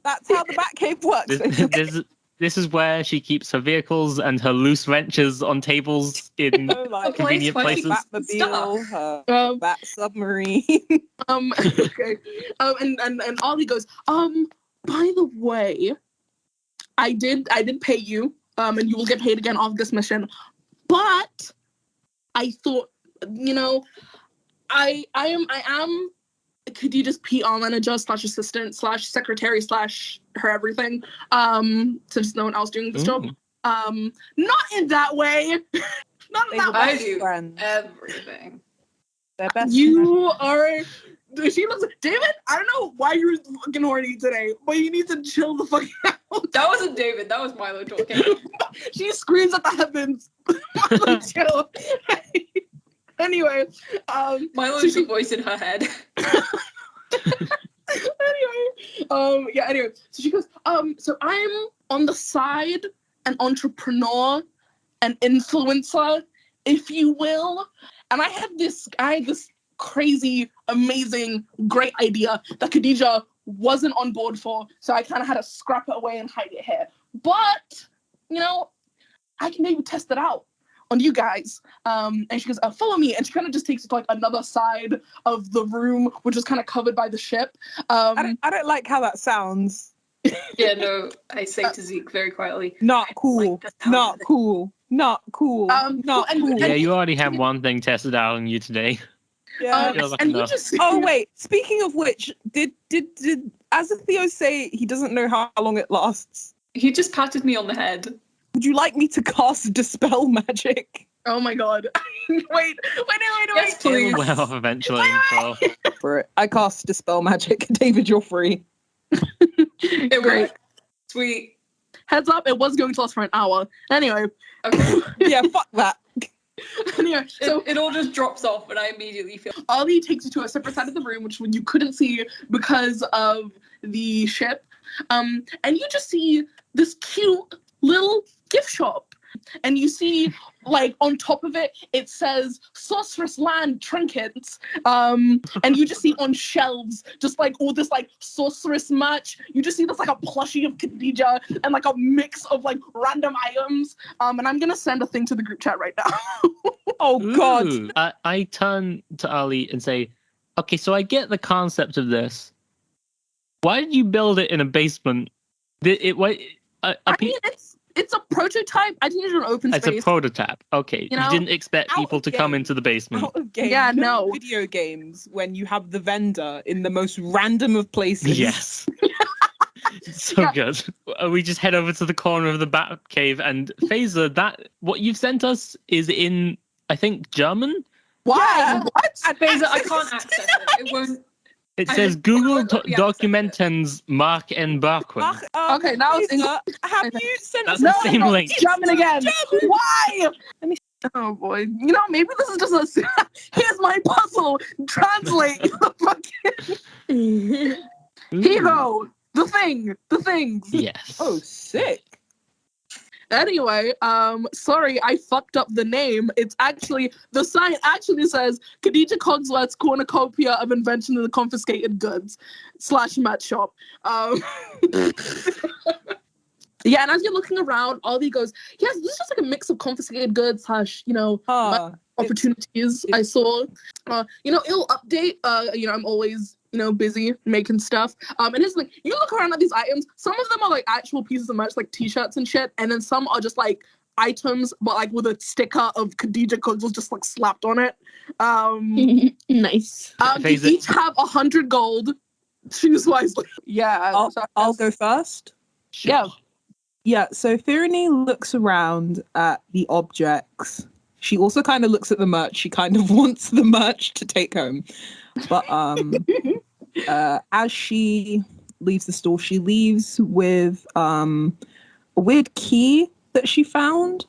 Speaker 5: That's how the Batcave works.
Speaker 3: This is where she keeps her vehicles and her loose wrenches on tables in
Speaker 5: Like
Speaker 3: convenient
Speaker 4: where she
Speaker 3: places.
Speaker 5: Batmobile, her Bat submarine.
Speaker 1: Okay. And Ollie goes, by the way, I did pay you, and you will get paid again off this mission. But I thought, I am Khadijah's PR manager / assistant / secretary / her everything. Since no one else doing this job. Not in that way. Not in that way.
Speaker 4: I do
Speaker 5: friends.
Speaker 4: everything.
Speaker 5: They're best
Speaker 1: You are she looks David, I don't know why you're fucking horny today, but you need to chill the fuck out.
Speaker 4: That wasn't David, that was Milo talking.
Speaker 1: She screams at the heavens. Milo, chill. Anyway,
Speaker 4: Milo's the voice in her head.
Speaker 1: Anyway, so she goes, so I'm on the side an entrepreneur, an influencer, if you will, and I had this crazy, amazing, great idea that Khadija wasn't on board for, so I kind of had to scrap it away and hide it here. But, I can maybe test it out on you guys. And she goes, follow me. And she kind of just takes it to like another side of the room, which is kind of covered by the ship.
Speaker 5: I don't like how that sounds.
Speaker 4: Yeah, no, I say to Zeke very quietly.
Speaker 5: Not cool. Not cool. Not cool. Not cool.
Speaker 3: Yeah, you already had one thing tested out on you today.
Speaker 5: Yeah.
Speaker 1: And you just...
Speaker 5: Oh wait, speaking of which, did Azathio say he doesn't know how long it lasts?
Speaker 4: He just patted me on the head.
Speaker 5: Would you like me to cast Dispel Magic?
Speaker 1: Oh my god. Wait.
Speaker 4: Yes, please.
Speaker 3: It'll wear off eventually. So.
Speaker 5: For it. I cast Dispel Magic. David, you're free.
Speaker 4: It
Speaker 1: Great.
Speaker 4: worked. Sweet.
Speaker 1: Heads up, it was going to last for an hour. Anyway.
Speaker 4: Okay.
Speaker 5: Yeah, fuck that.
Speaker 1: Anyway, so
Speaker 4: it all just drops off and I immediately feel...
Speaker 1: Ollie takes you to a separate side of the room, which you couldn't see because of the ship. And you just see this cute little gift shop. And you see, like, on top of it, it says Sorceress Land Trinkets. And you just see on shelves, just, like, all this, like, sorceress merch. You just see this, like, a plushie of Khadija and, like, a mix of, like, random items. And I'm going to send a thing to the group chat right now.
Speaker 5: Oh, God.
Speaker 3: Ooh. I turn to Ali and say, okay, so I get the concept of this. Why did you build it in a basement?
Speaker 1: It's a prototype. I think it's an open space.
Speaker 3: It's a prototype. Okay.
Speaker 1: You know,
Speaker 3: you didn't expect people to come into the basement.
Speaker 5: Out of game.
Speaker 1: Yeah,
Speaker 5: You know
Speaker 1: no.
Speaker 5: Video games when you have the vendor in the most random of places.
Speaker 3: Yes. It's so good. We just head over to the corner of the bat cave and Faisa, that what you've sent us is in, I think, German?
Speaker 1: Why?
Speaker 5: Yeah.
Speaker 1: What?
Speaker 4: Faisa, I can't access it. It won't...
Speaker 3: It says Google
Speaker 4: won't let me access
Speaker 3: Dokumentens Mark and Barquin.
Speaker 1: Okay, now it's
Speaker 5: Lisa, have you sent
Speaker 3: That's
Speaker 5: us
Speaker 3: the same link.
Speaker 1: German again.
Speaker 5: German.
Speaker 1: Why? Oh boy. Maybe this is just a... Here's my puzzle. Translate. The fucking... Here you go. The things.
Speaker 3: Yes.
Speaker 5: Oh, sick.
Speaker 1: Anyway, sorry, I fucked up the name. It's actually, the sign actually says Khadija Cogsworth's cornucopia of invention of the confiscated goods / mat shop. Yeah, and as you're looking around, Ollie goes, yes, this is just like a mix of confiscated goods / opportunities I saw. It'll update. I'm always, busy making stuff. And it's like, you look around at these items, some of them are like actual pieces of merch, like t-shirts and shit, and then some are just like items, but like with a sticker of Khadija Cogsworth just like slapped on it.
Speaker 2: Nice.
Speaker 1: They each have 100 gold. Choose wisely. Yeah.
Speaker 5: I'll go first.
Speaker 1: Yeah.
Speaker 5: Yeah, so Fyranie looks around at the objects. She also kind of looks at the merch. She kind of wants the merch to take home. But as she leaves the store, she leaves with a weird key that she found.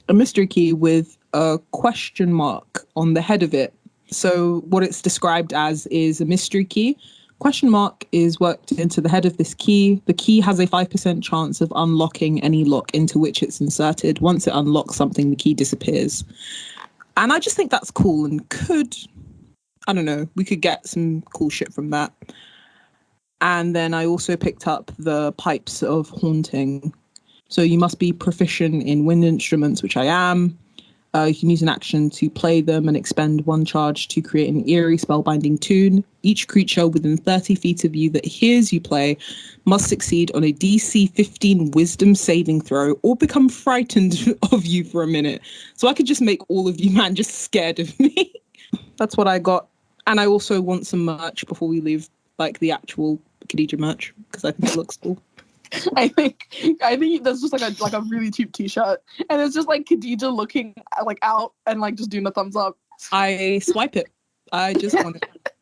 Speaker 5: A mystery key with a question mark on the head of it. So what it's described as is a mystery key. Question mark is worked into the head of this key. The key has a 5% chance of unlocking any lock into which it's inserted. Once it unlocks something, the key disappears. And I just think that's cool and we could get some cool shit from that. And then I also picked up the pipes of haunting. So you must be proficient in wind instruments, which I am. You can use an action to play them and expend 1 charge to create an eerie spellbinding tune. Each creature within 30 feet of you that hears you play must succeed on a DC 15 wisdom saving throw or become frightened of you for a minute. So I could just make all of you, man, just scared of me. That's what I got. And I also want some merch before we leave, like the actual Khadija merch, because I think it looks cool.
Speaker 1: I think that's just like a really cheap t-shirt, and it's just like Khadija looking like out and like just doing a thumbs up.
Speaker 5: I swipe it. I just want it.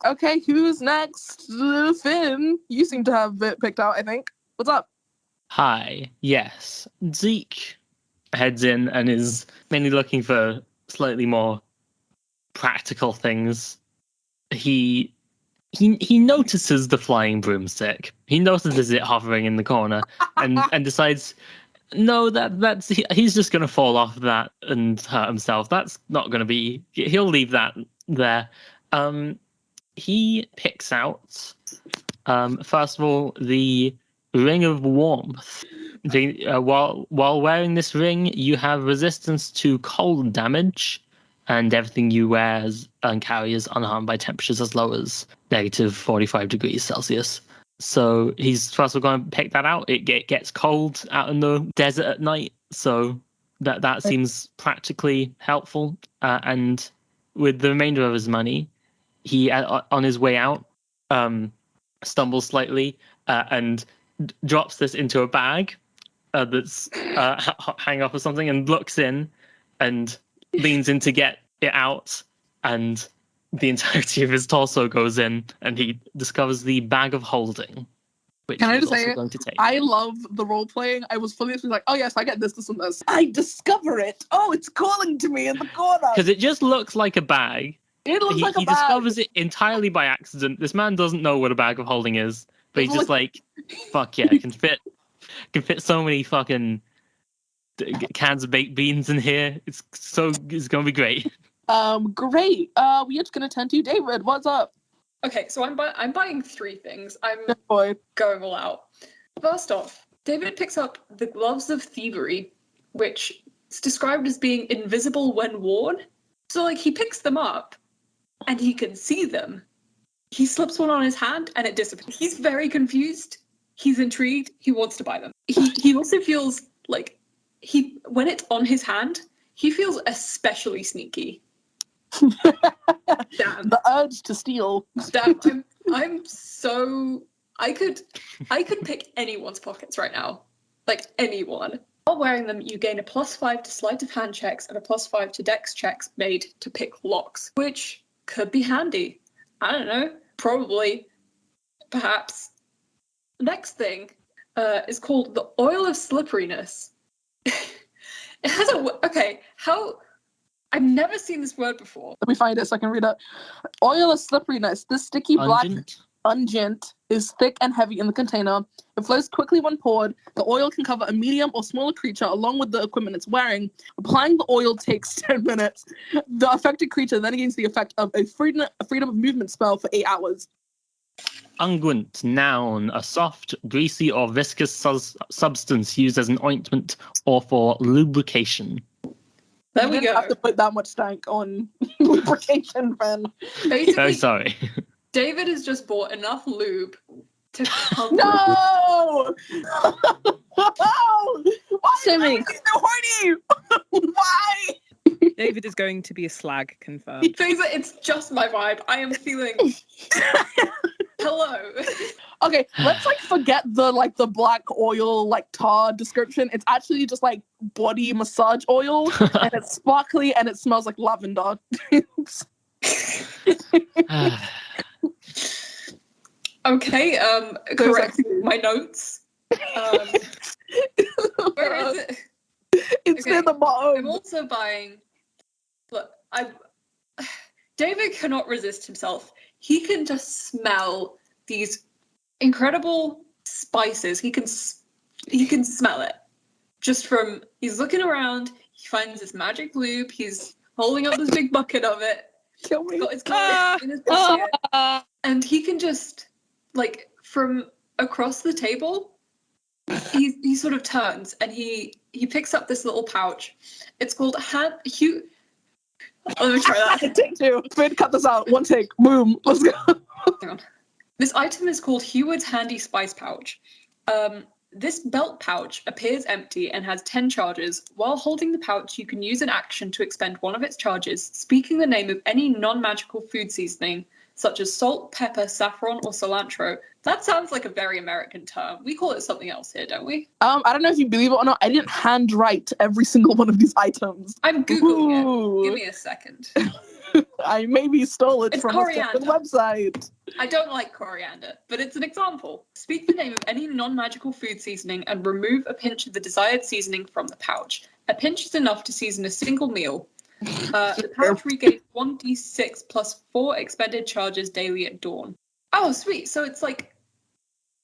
Speaker 1: Okay, who's next? Finn, you seem to have it picked out, I think. What's up?
Speaker 3: Hi. Yes. Zeke heads in and is mainly looking for slightly more practical things. He notices the flying broomstick. He notices it hovering in the corner and decides, no, he's just going to fall off that and hurt himself. That's not going to be. He'll leave that there. He picks out, first of all, the Ring of Warmth. While wearing this ring, you have resistance to cold damage, and everything you wear and carry is unharmed by temperatures as low as negative 45 degrees Celsius. So he's first of all going to pick that out. It gets cold out in the desert at night, so that seems practically helpful. And with the remainder of his money, he on his way out stumbles slightly and drops this into a bag that's hanging up or something, and looks in and leans in to get it out, and the entirety of his torso goes in, and he discovers the bag of holding, which
Speaker 1: Can I
Speaker 3: he's
Speaker 1: just
Speaker 3: also
Speaker 1: say,
Speaker 3: going to take.
Speaker 1: I love the role playing. I was fully like, oh yes, I get this, and this. I discover it. Oh, it's calling to me in the corner.
Speaker 3: Because it just looks like a bag.
Speaker 1: It looks like a
Speaker 3: He
Speaker 1: bag.
Speaker 3: discovers it entirely by accident. This man doesn't know what a bag of holding is, but he's just like, fuck yeah, it can fit so many fucking cans of baked beans in here. It's gonna be great.
Speaker 1: Great. We are just gonna turn to you, David. What's up?
Speaker 4: Okay, so I'm buying 3 things. I'm
Speaker 1: Good boy.
Speaker 4: going all out. First off, David picks up the Gloves of Thievery, which is described as being invisible when worn. So, like, he picks them up, and he can see them. He slips one on his hand, and it disappears. He's very confused. He's intrigued. He wants to buy them. He also feels like when it's on his hand, he feels especially sneaky. Damn.
Speaker 1: The urge to steal.
Speaker 4: Damn, I'm so I could pick anyone's pockets right now. Like anyone. While wearing them, you gain a +5 to sleight of hand checks and a +5 to dex checks made to pick locks, which could be handy. I don't know. Probably. Perhaps. Next thing is called the Oil of Slipperiness. It has I've never seen this word before.
Speaker 1: Let me find it so I can read it. Oil of slipperiness. This sticky black unguent is thick and heavy in the container. It flows quickly when poured. The oil can cover a medium or smaller creature along with the equipment it's wearing. Applying the oil takes 10 minutes. The affected creature then gains the effect of a freedom of movement spell for 8 hours.
Speaker 3: Unguent, noun, a soft, greasy, or viscous substance used as an ointment or for lubrication.
Speaker 4: There we
Speaker 1: You didn't
Speaker 4: go.
Speaker 1: have to put that much stank on lubrication, friend.
Speaker 4: Basically,
Speaker 3: Oh, sorry.
Speaker 4: David has just bought enough lube to cover.
Speaker 1: No! Why
Speaker 2: Timmy.
Speaker 1: am I so horny? Why?
Speaker 5: David is going to be a slag, confirmed.
Speaker 4: Faisa, it's just my vibe. I am feeling. Hello.
Speaker 1: Okay, let's forget the black oil tar description. It's actually just body massage oil, and it's sparkly and it smells like lavender.
Speaker 4: Okay, correcting my notes. Where is it?
Speaker 1: It's near the
Speaker 4: I'm
Speaker 1: bottom.
Speaker 4: also buying. Look, David cannot resist himself. He can just smell these incredible spices. He can smell it just from. He's looking around. He finds this magic lube. He's holding up this big bucket of it.
Speaker 1: Kill me.
Speaker 4: Got his glass in his pocket, and he can just from across the table. He sort of turns and he picks up this little pouch. It's called Let me try that.
Speaker 1: Take 2. Finn, cut this out. 1 take. Boom. Let's go.
Speaker 4: Hang on. This item is called Heward's Handy Spice Pouch. This belt pouch appears empty and has 10 charges. While holding the pouch, you can use an action to expend one of its charges, speaking the name of any non-magical food seasoning, such as salt, pepper, saffron, or cilantro, That sounds like a very American term. We call it something else here, don't we?
Speaker 1: I don't know if you believe it or not. I didn't handwrite every single one of these items.
Speaker 4: I'm Googling
Speaker 1: Ooh.
Speaker 4: it. Give me a second.
Speaker 1: I maybe stole it
Speaker 4: It's
Speaker 1: from
Speaker 4: coriander.
Speaker 1: a certain website.
Speaker 4: I don't like coriander, but it's an example. Speak the name of any non-magical food seasoning and remove a pinch of the desired seasoning from the pouch. A pinch is enough to season a single meal. The pouch regains 1d6 plus 4 expended charges daily at dawn. Oh, sweet. So it's like,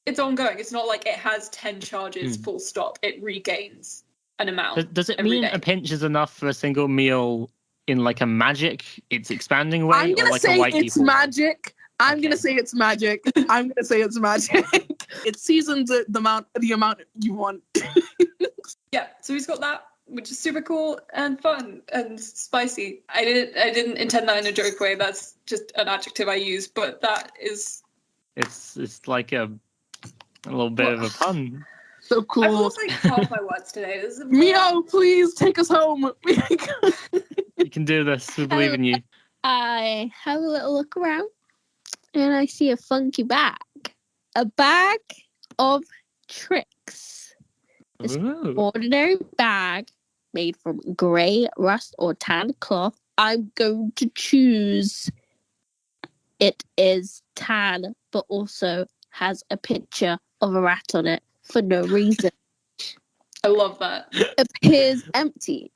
Speaker 4: it's ongoing. It's not like it has 10 charges full stop. It regains an amount.
Speaker 3: Does it
Speaker 4: every
Speaker 3: mean
Speaker 4: day.
Speaker 3: a pinch is enough for a single meal in like a magic, it's expanding way,
Speaker 1: I'm
Speaker 3: or
Speaker 1: gonna
Speaker 3: like
Speaker 1: say
Speaker 3: a white
Speaker 1: it's
Speaker 3: people?
Speaker 1: magic. I'm gonna
Speaker 3: Okay.
Speaker 1: say it's magic. I'm gonna say it's magic. It seasons it the amount you want.
Speaker 4: Yeah, so he's got that, which is super cool and fun and spicy. I didn't intend that in a joke way. That's just an adjective I use, but that is.
Speaker 3: It's like a little bit of a pun.
Speaker 1: So
Speaker 4: I've
Speaker 1: cool.
Speaker 4: lost like half my words today. This is
Speaker 1: Mio, please take us home.
Speaker 3: You can do this. We believe in you.
Speaker 2: I have a little look around and I see a funky bag. A bag of tricks. It's
Speaker 3: Ooh.
Speaker 2: Ordinary bag made from grey, rust, or tan cloth. I'm going to choose. It is tan, but also has a picture of a rat on it for no reason.
Speaker 4: I love that.
Speaker 2: Appears empty.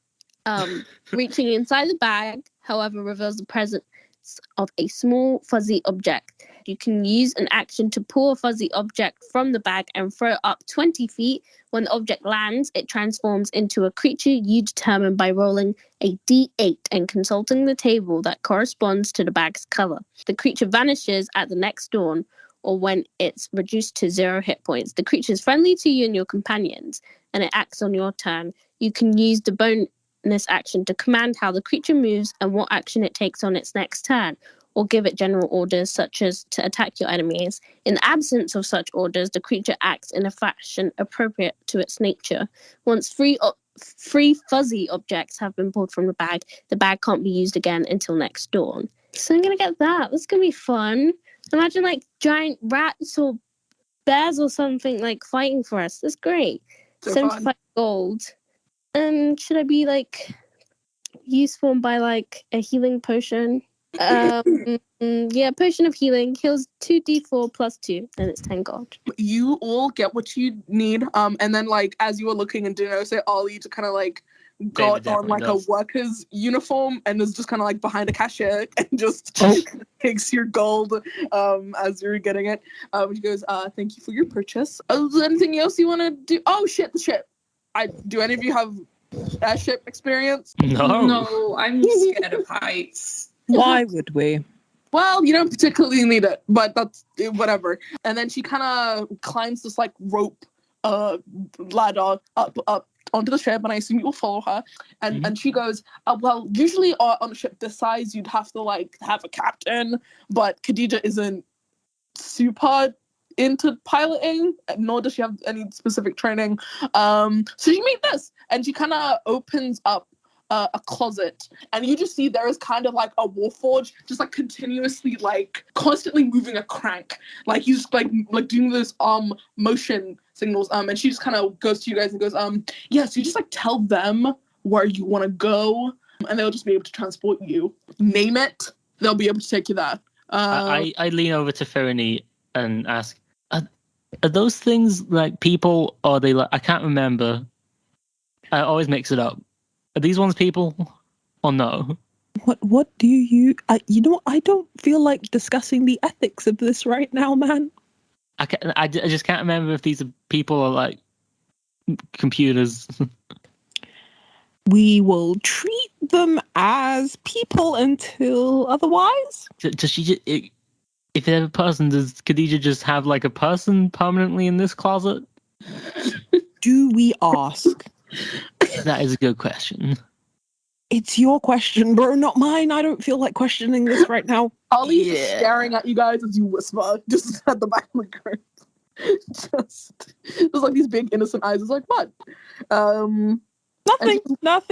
Speaker 2: Reaching inside the bag, however, reveals the presence of a small fuzzy object. You can use an action to pull a fuzzy object from the bag and throw it up 20 feet. When the object lands, it transforms into a creature you determine by rolling a d8 and consulting the table that corresponds to the bag's color. The creature vanishes at the next dawn, or when it's reduced to 0 hit points. The creature is friendly to you and your companions, and it acts on your turn. You can use the bonus action to command how the creature moves and what action it takes on its next turn, or give it general orders such as to attack your enemies. In the absence of such orders, the creature acts in a fashion appropriate to its nature. Once three fuzzy objects have been pulled from the bag can't be used again until next dawn. So I'm gonna get that. That's gonna be fun. Imagine like giant rats or bears or something like fighting for us. That's great.
Speaker 1: So
Speaker 2: 75
Speaker 1: fun.
Speaker 2: gold. Should I be like useful by like a healing potion? Yeah, potion of healing heals 2d4 plus 2, and it's 10 gold.
Speaker 1: You all get what you need. And then like as you were looking into it, I would say Ollie to kind of like got on
Speaker 3: definitely
Speaker 1: like
Speaker 3: does.
Speaker 1: a worker's uniform and is just kind of like behind a cashier and just
Speaker 3: Oh.
Speaker 1: takes your gold as you're getting it. She goes, thank you for your purchase. Is there anything else you want to do? Oh shit, the ship. Do any of you have airship experience?
Speaker 4: No, I'm scared of heights.
Speaker 5: Why would we?
Speaker 1: Well, you don't particularly need it, but that's whatever. And then she kind of climbs this like rope ladder up onto the ship, and I assume you'll follow her. And she goes, well, usually on a ship this size, you'd have to like have a captain, but Khadija isn't super into piloting, nor does she have any specific training. So she made this, and she kind of opens up a closet, and you just see there is kind of like a warforge just like continuously like constantly moving a crank, like he's just like doing this motion signals, and she just kind of goes to you guys and goes, yeah, so you just like tell them where you want to go, and they'll just be able to transport you. Name it, they'll be able to take you there.
Speaker 3: I lean over to Fyranie and ask, are those things like people, or are they like, I can't remember. I always mix it up. Are these ones people or no?
Speaker 5: What do you? I don't feel like discussing the ethics of this right now, man.
Speaker 3: I just can't remember if these are people or like computers.
Speaker 5: We will treat them as people until otherwise.
Speaker 3: Does she? If they're a person, does Khadija just have like a person permanently in this closet?
Speaker 5: Do we ask?
Speaker 3: That is a good question.
Speaker 5: It's your question, bro, not mine. I don't feel like questioning this right now.
Speaker 1: Ollie's just staring at you guys as you whisper, just at the back of the curtain. just like these big innocent eyes. It's like, what?
Speaker 5: Nothing.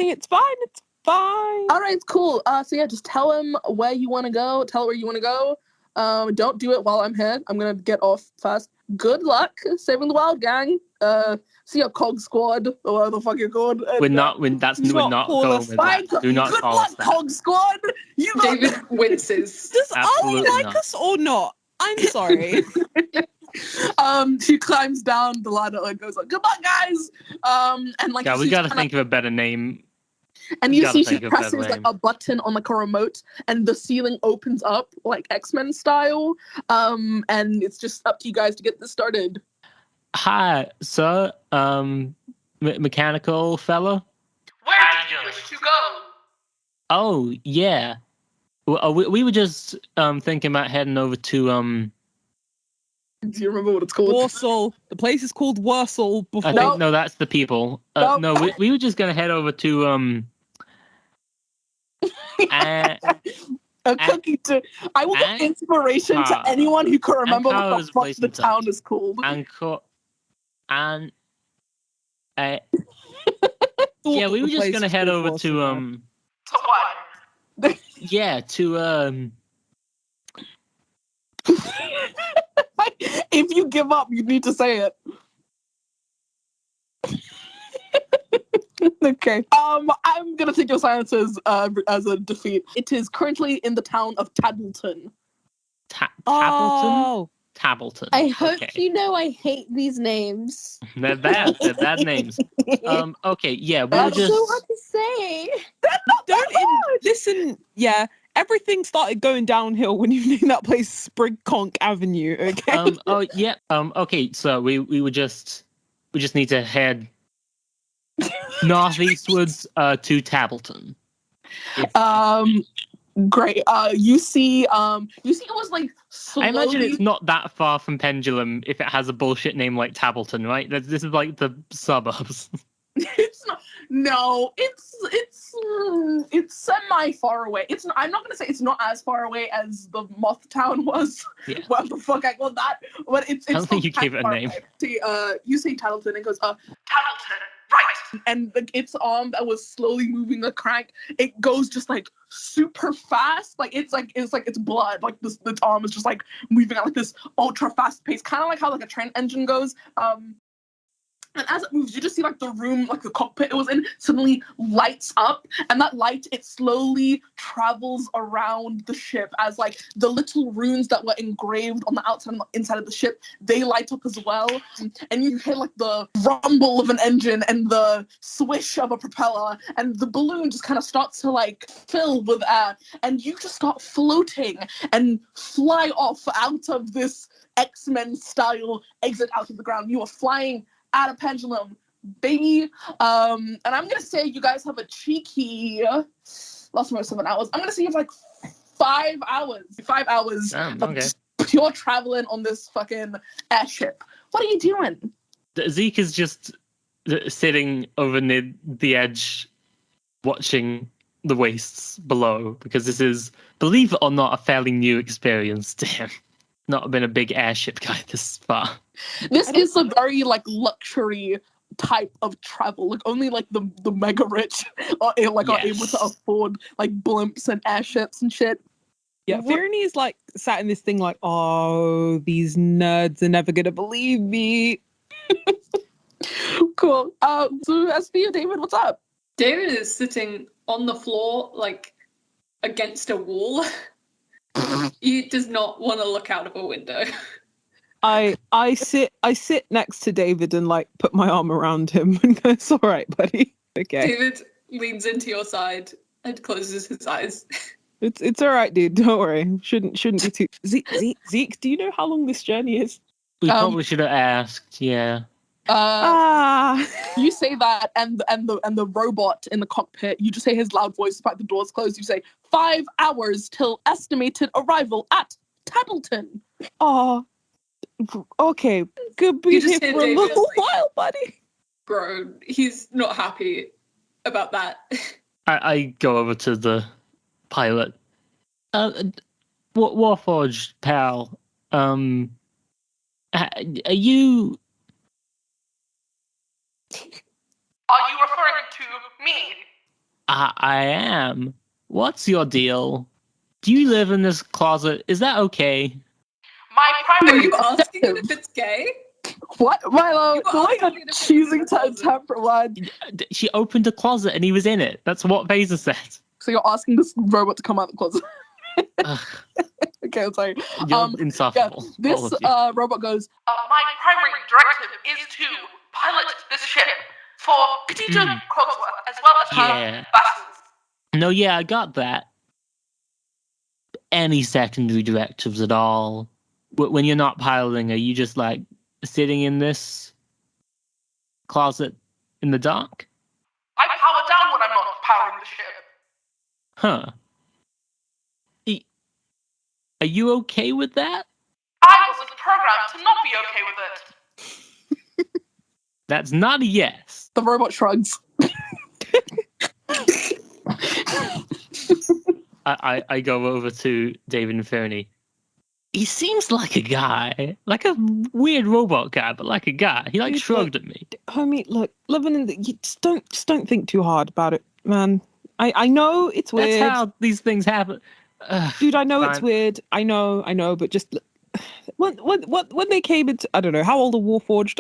Speaker 5: It's fine. It's fine.
Speaker 1: All right, cool. So yeah, just tell him where you want to go. Tell her where you want to go. Don't do it while I'm here. I'm gonna get off fast. Good luck saving the wild gang. See a cog squad or whatever the fuck you're called. And,
Speaker 3: We're not going with
Speaker 1: Fine.
Speaker 3: that. Do not
Speaker 1: Good
Speaker 3: call
Speaker 1: luck,
Speaker 3: us that.
Speaker 1: cog squad. You got
Speaker 4: David winces.
Speaker 5: Does
Speaker 3: Absolutely
Speaker 5: Ali like
Speaker 3: not.
Speaker 5: us or not? I'm sorry.
Speaker 1: She climbs down the ladder and goes like, "Goodbye, guys." And like,
Speaker 3: Yeah, we
Speaker 1: she's
Speaker 3: got to
Speaker 1: kinda-
Speaker 3: think of a better name.
Speaker 1: And you
Speaker 3: gotta
Speaker 1: see she
Speaker 3: think of that
Speaker 1: presses like
Speaker 3: name.
Speaker 1: a button on like a remote, and the ceiling opens up like X-Men style. And it's just up to you guys to get this started.
Speaker 3: Hi, sir. Mechanical fella.
Speaker 1: Where do you wish to go?
Speaker 3: Oh yeah. Well, we were just thinking about heading over to
Speaker 1: Do you remember what it's called?
Speaker 5: Warsaw. The place is called Warsaw. Before
Speaker 3: I think no, that's the people.
Speaker 1: Nope.
Speaker 3: No, we were just gonna head over to
Speaker 1: A cookie to. I will give inspiration to anyone who can remember what the
Speaker 3: Ankar's
Speaker 1: fuck
Speaker 3: place
Speaker 1: the
Speaker 3: in
Speaker 1: town
Speaker 3: touch.
Speaker 1: is called.
Speaker 3: Yeah, we were just gonna head over to
Speaker 1: To what?
Speaker 3: yeah, to
Speaker 1: If you give up, you need to say it. Okay. I'm gonna take your silences as a defeat. It is currently in the town of Taddleton.
Speaker 3: Tabbleton.
Speaker 5: Oh,
Speaker 3: Tabbleton.
Speaker 2: I hope
Speaker 3: Okay.
Speaker 2: you know I hate these names.
Speaker 3: They're bad. They're bad names. Okay, yeah, we were
Speaker 2: That's
Speaker 3: just
Speaker 2: so hard to say.
Speaker 5: listen. Yeah, everything started going downhill when you named that place Sprig Conk Avenue. Okay.
Speaker 3: oh yeah. Okay, so we just need to head northeastwards to Tabbleton.
Speaker 1: Great. You see it was like slowly...
Speaker 3: I imagine it's not that far from Pendulum if it has a bullshit name like Tabbleton, right? This is like the suburbs.
Speaker 1: It's not. No, it's semi far away. It's not, I'm not gonna say it's not as far away as the Moth Town was.
Speaker 3: Yeah.
Speaker 1: What the fuck I called that? But it's.
Speaker 3: I don't think you gave it a name.
Speaker 1: See, you say Taddleton and goes, Taddleton, right? And like its arm that was slowly moving a crank, it goes just like super fast. Like it's blood. Like this arm is just like moving at like this ultra fast pace, kind of like how like a train engine goes. And as it moves, you just see like the room, like the cockpit it was in, suddenly lights up, and that light it slowly travels around the ship as like the little runes that were engraved on the outside and the inside of the ship they light up as well, and you hear like the rumble of an engine and the swish of a propeller, and the balloon just kind of starts to like fill with air, and you just start floating and fly off out of this X-Men style exit out of the ground. You are flying out of Pendulum, baby. And I'm gonna say you guys have a cheeky last more 7 hours. I'm gonna say you have like 5 hours. 5 hours of just pure traveling on this fucking airship. What are you doing?
Speaker 3: Zeke is just sitting over near the edge, watching the wastes below, because this is, believe it or not, a fairly new experience to him. Not been a big airship guy this far.
Speaker 1: This is a very like luxury type of travel. Like only like the mega rich are able to afford like blimps and airships and shit.
Speaker 5: Yeah, Fyranie is like sat in this thing like, oh, these nerds are never gonna believe me.
Speaker 1: Cool. So as for you, David, what's up?
Speaker 4: David is sitting on the floor, like against a wall. He does not want to look out of a window.
Speaker 5: I sit next to David and like put my arm around him and go, it's all right, buddy. Okay.
Speaker 4: David leans into your side and closes his eyes.
Speaker 5: It's all right, dude. Don't worry. Shouldn't be too. Zeke, do you know how long this journey is?
Speaker 3: We probably should have asked. Yeah.
Speaker 1: You say that, and the robot in the cockpit. You just say his loud voice despite the doors closed. You say 5 hours till estimated arrival at Taddleton.
Speaker 5: Oh, okay. Good be here for a little while, buddy.
Speaker 4: Bro, he's not happy about that.
Speaker 3: I go over to the pilot. Warforged pal. Are you?
Speaker 1: Are you referring to me?
Speaker 3: I am. What's your deal? Do you live in this closet? Is that okay?
Speaker 1: My
Speaker 4: Are
Speaker 1: primary
Speaker 4: you asking him
Speaker 1: objective.
Speaker 4: if it's gay?
Speaker 1: What, Milo?
Speaker 4: You
Speaker 1: The way
Speaker 4: are
Speaker 1: you're choosing to interpret words.
Speaker 3: She opened a closet and he was in it. That's what Faisa said.
Speaker 1: So you're asking this robot to come out of the closet.
Speaker 3: Ugh,
Speaker 1: Okay, I'm sorry.
Speaker 3: you're insufferable.
Speaker 1: Yeah, this
Speaker 3: all of you.
Speaker 1: robot goes, my primary directive is to pilot this ship for Khadija Cogsworth, as well as
Speaker 3: Yeah.
Speaker 1: her vassals.
Speaker 3: No, yeah, I got that. Any secondary directives at all? When you're not piloting, are you just like sitting in this closet in the dark?
Speaker 1: I power down when I'm not powering the ship.
Speaker 3: Huh. Are you okay with that?
Speaker 1: I wasn't programmed to not be okay with it.
Speaker 3: That's not a yes.
Speaker 1: The robot shrugs.
Speaker 3: I go over to David and Fyranie. He seems like a guy, like a weird robot guy, but like a guy. He like
Speaker 5: Dude,
Speaker 3: shrugged at me.
Speaker 5: Homie, look, living in the, you just don't think too hard about it, man. I know it's weird.
Speaker 3: That's how these things happen.
Speaker 5: Dude, I know it's
Speaker 3: Fine.
Speaker 5: weird. I know, but just when they came into, I don't know, how old are Warforged?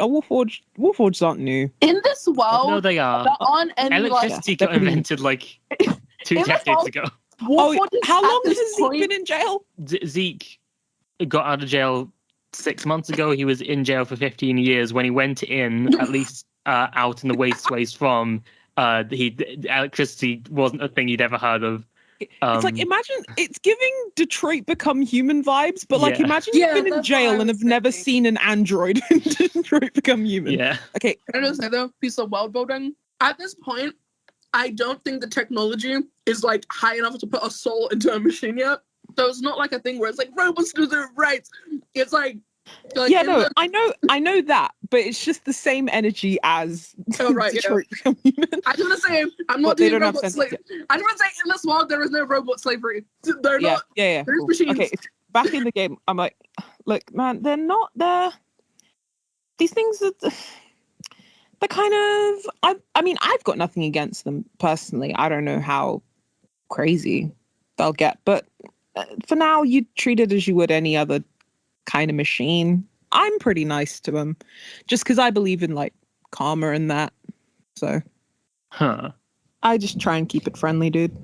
Speaker 5: Warforged aren't new.
Speaker 1: In this world,
Speaker 3: No, they are.
Speaker 1: there aren't any like
Speaker 3: Electricity
Speaker 5: they're
Speaker 3: got
Speaker 5: pretty-
Speaker 3: invented like 2
Speaker 1: In
Speaker 3: decades
Speaker 1: the-
Speaker 3: ago.
Speaker 1: Warforged
Speaker 5: How
Speaker 1: at
Speaker 5: long has
Speaker 1: this
Speaker 5: Zeke
Speaker 1: point-
Speaker 5: been in jail?
Speaker 3: Zeke got out of jail 6 months ago. He was in jail for 15 years. When he went in, at least out in the wasteways from, the electricity wasn't a thing he'd ever heard of.
Speaker 5: It's like, imagine, it's giving Detroit Become Human vibes, but like,
Speaker 3: Yeah.
Speaker 5: imagine
Speaker 4: Yeah,
Speaker 5: you've been in
Speaker 4: that's what I
Speaker 5: jail and
Speaker 4: was
Speaker 5: have never
Speaker 4: thinking.
Speaker 5: seen an android in Detroit Become Human.
Speaker 3: Yeah.
Speaker 5: Okay,
Speaker 1: Can I just say though, piece of world building? At this point, I don't think the technology is like high enough to put a soul into a machine yet. So it's not like a thing where it's like robots do their rights. It's like
Speaker 5: yeah,
Speaker 1: in
Speaker 5: no,
Speaker 1: the-
Speaker 5: I know that, but it's just the same energy as
Speaker 1: Oh, right, yeah.
Speaker 5: Detroit Become Human.
Speaker 1: I just want to say I'm not
Speaker 5: But they
Speaker 1: doing
Speaker 5: don't have
Speaker 1: robot
Speaker 5: sense
Speaker 1: slavery. I just want to say in this world there is no robot slavery. They're
Speaker 5: Yeah,
Speaker 1: not.
Speaker 5: yeah.
Speaker 1: There's
Speaker 5: Cool.
Speaker 1: machines.
Speaker 5: Okay, back in the game, I'm like, look, man, they're not there. These things are. They're kind of. I mean, I've got nothing against them personally. I don't know how crazy they'll get, but for now, you treat it as you would any other kind of machine. I'm pretty nice to them, just because I believe in like karma and that. So
Speaker 3: Huh.
Speaker 5: I just try and keep it friendly, dude.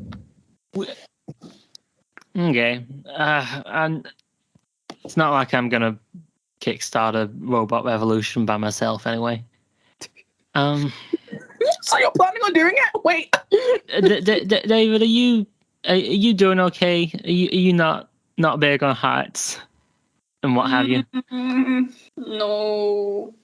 Speaker 3: Okay. And it's not like I'm gonna kickstart a robot revolution by myself anyway.
Speaker 1: So you're planning on doing it? Wait.
Speaker 3: David, are you doing okay? Are you not big on heights and what have you?
Speaker 4: No.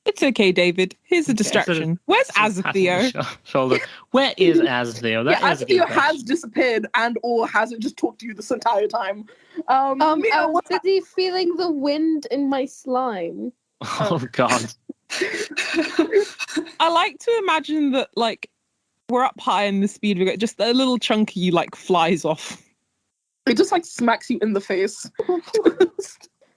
Speaker 5: It's okay, David. Here's a
Speaker 3: Okay,
Speaker 5: distraction. Where's
Speaker 3: Sort of tapping my
Speaker 5: Azathio?
Speaker 3: shoulder. Where is Azathio? That
Speaker 1: Yeah,
Speaker 3: is a good
Speaker 1: Azathio
Speaker 3: question.
Speaker 1: has disappeared and or hasn't just talked to you this entire time.
Speaker 2: I
Speaker 1: Mia,
Speaker 2: was busy feeling the wind in my slime.
Speaker 3: Oh God.
Speaker 5: I like to imagine that, like, we're up high in the speed, we got just a little chunk of you, like, flies off.
Speaker 1: it just like smacks you in the face.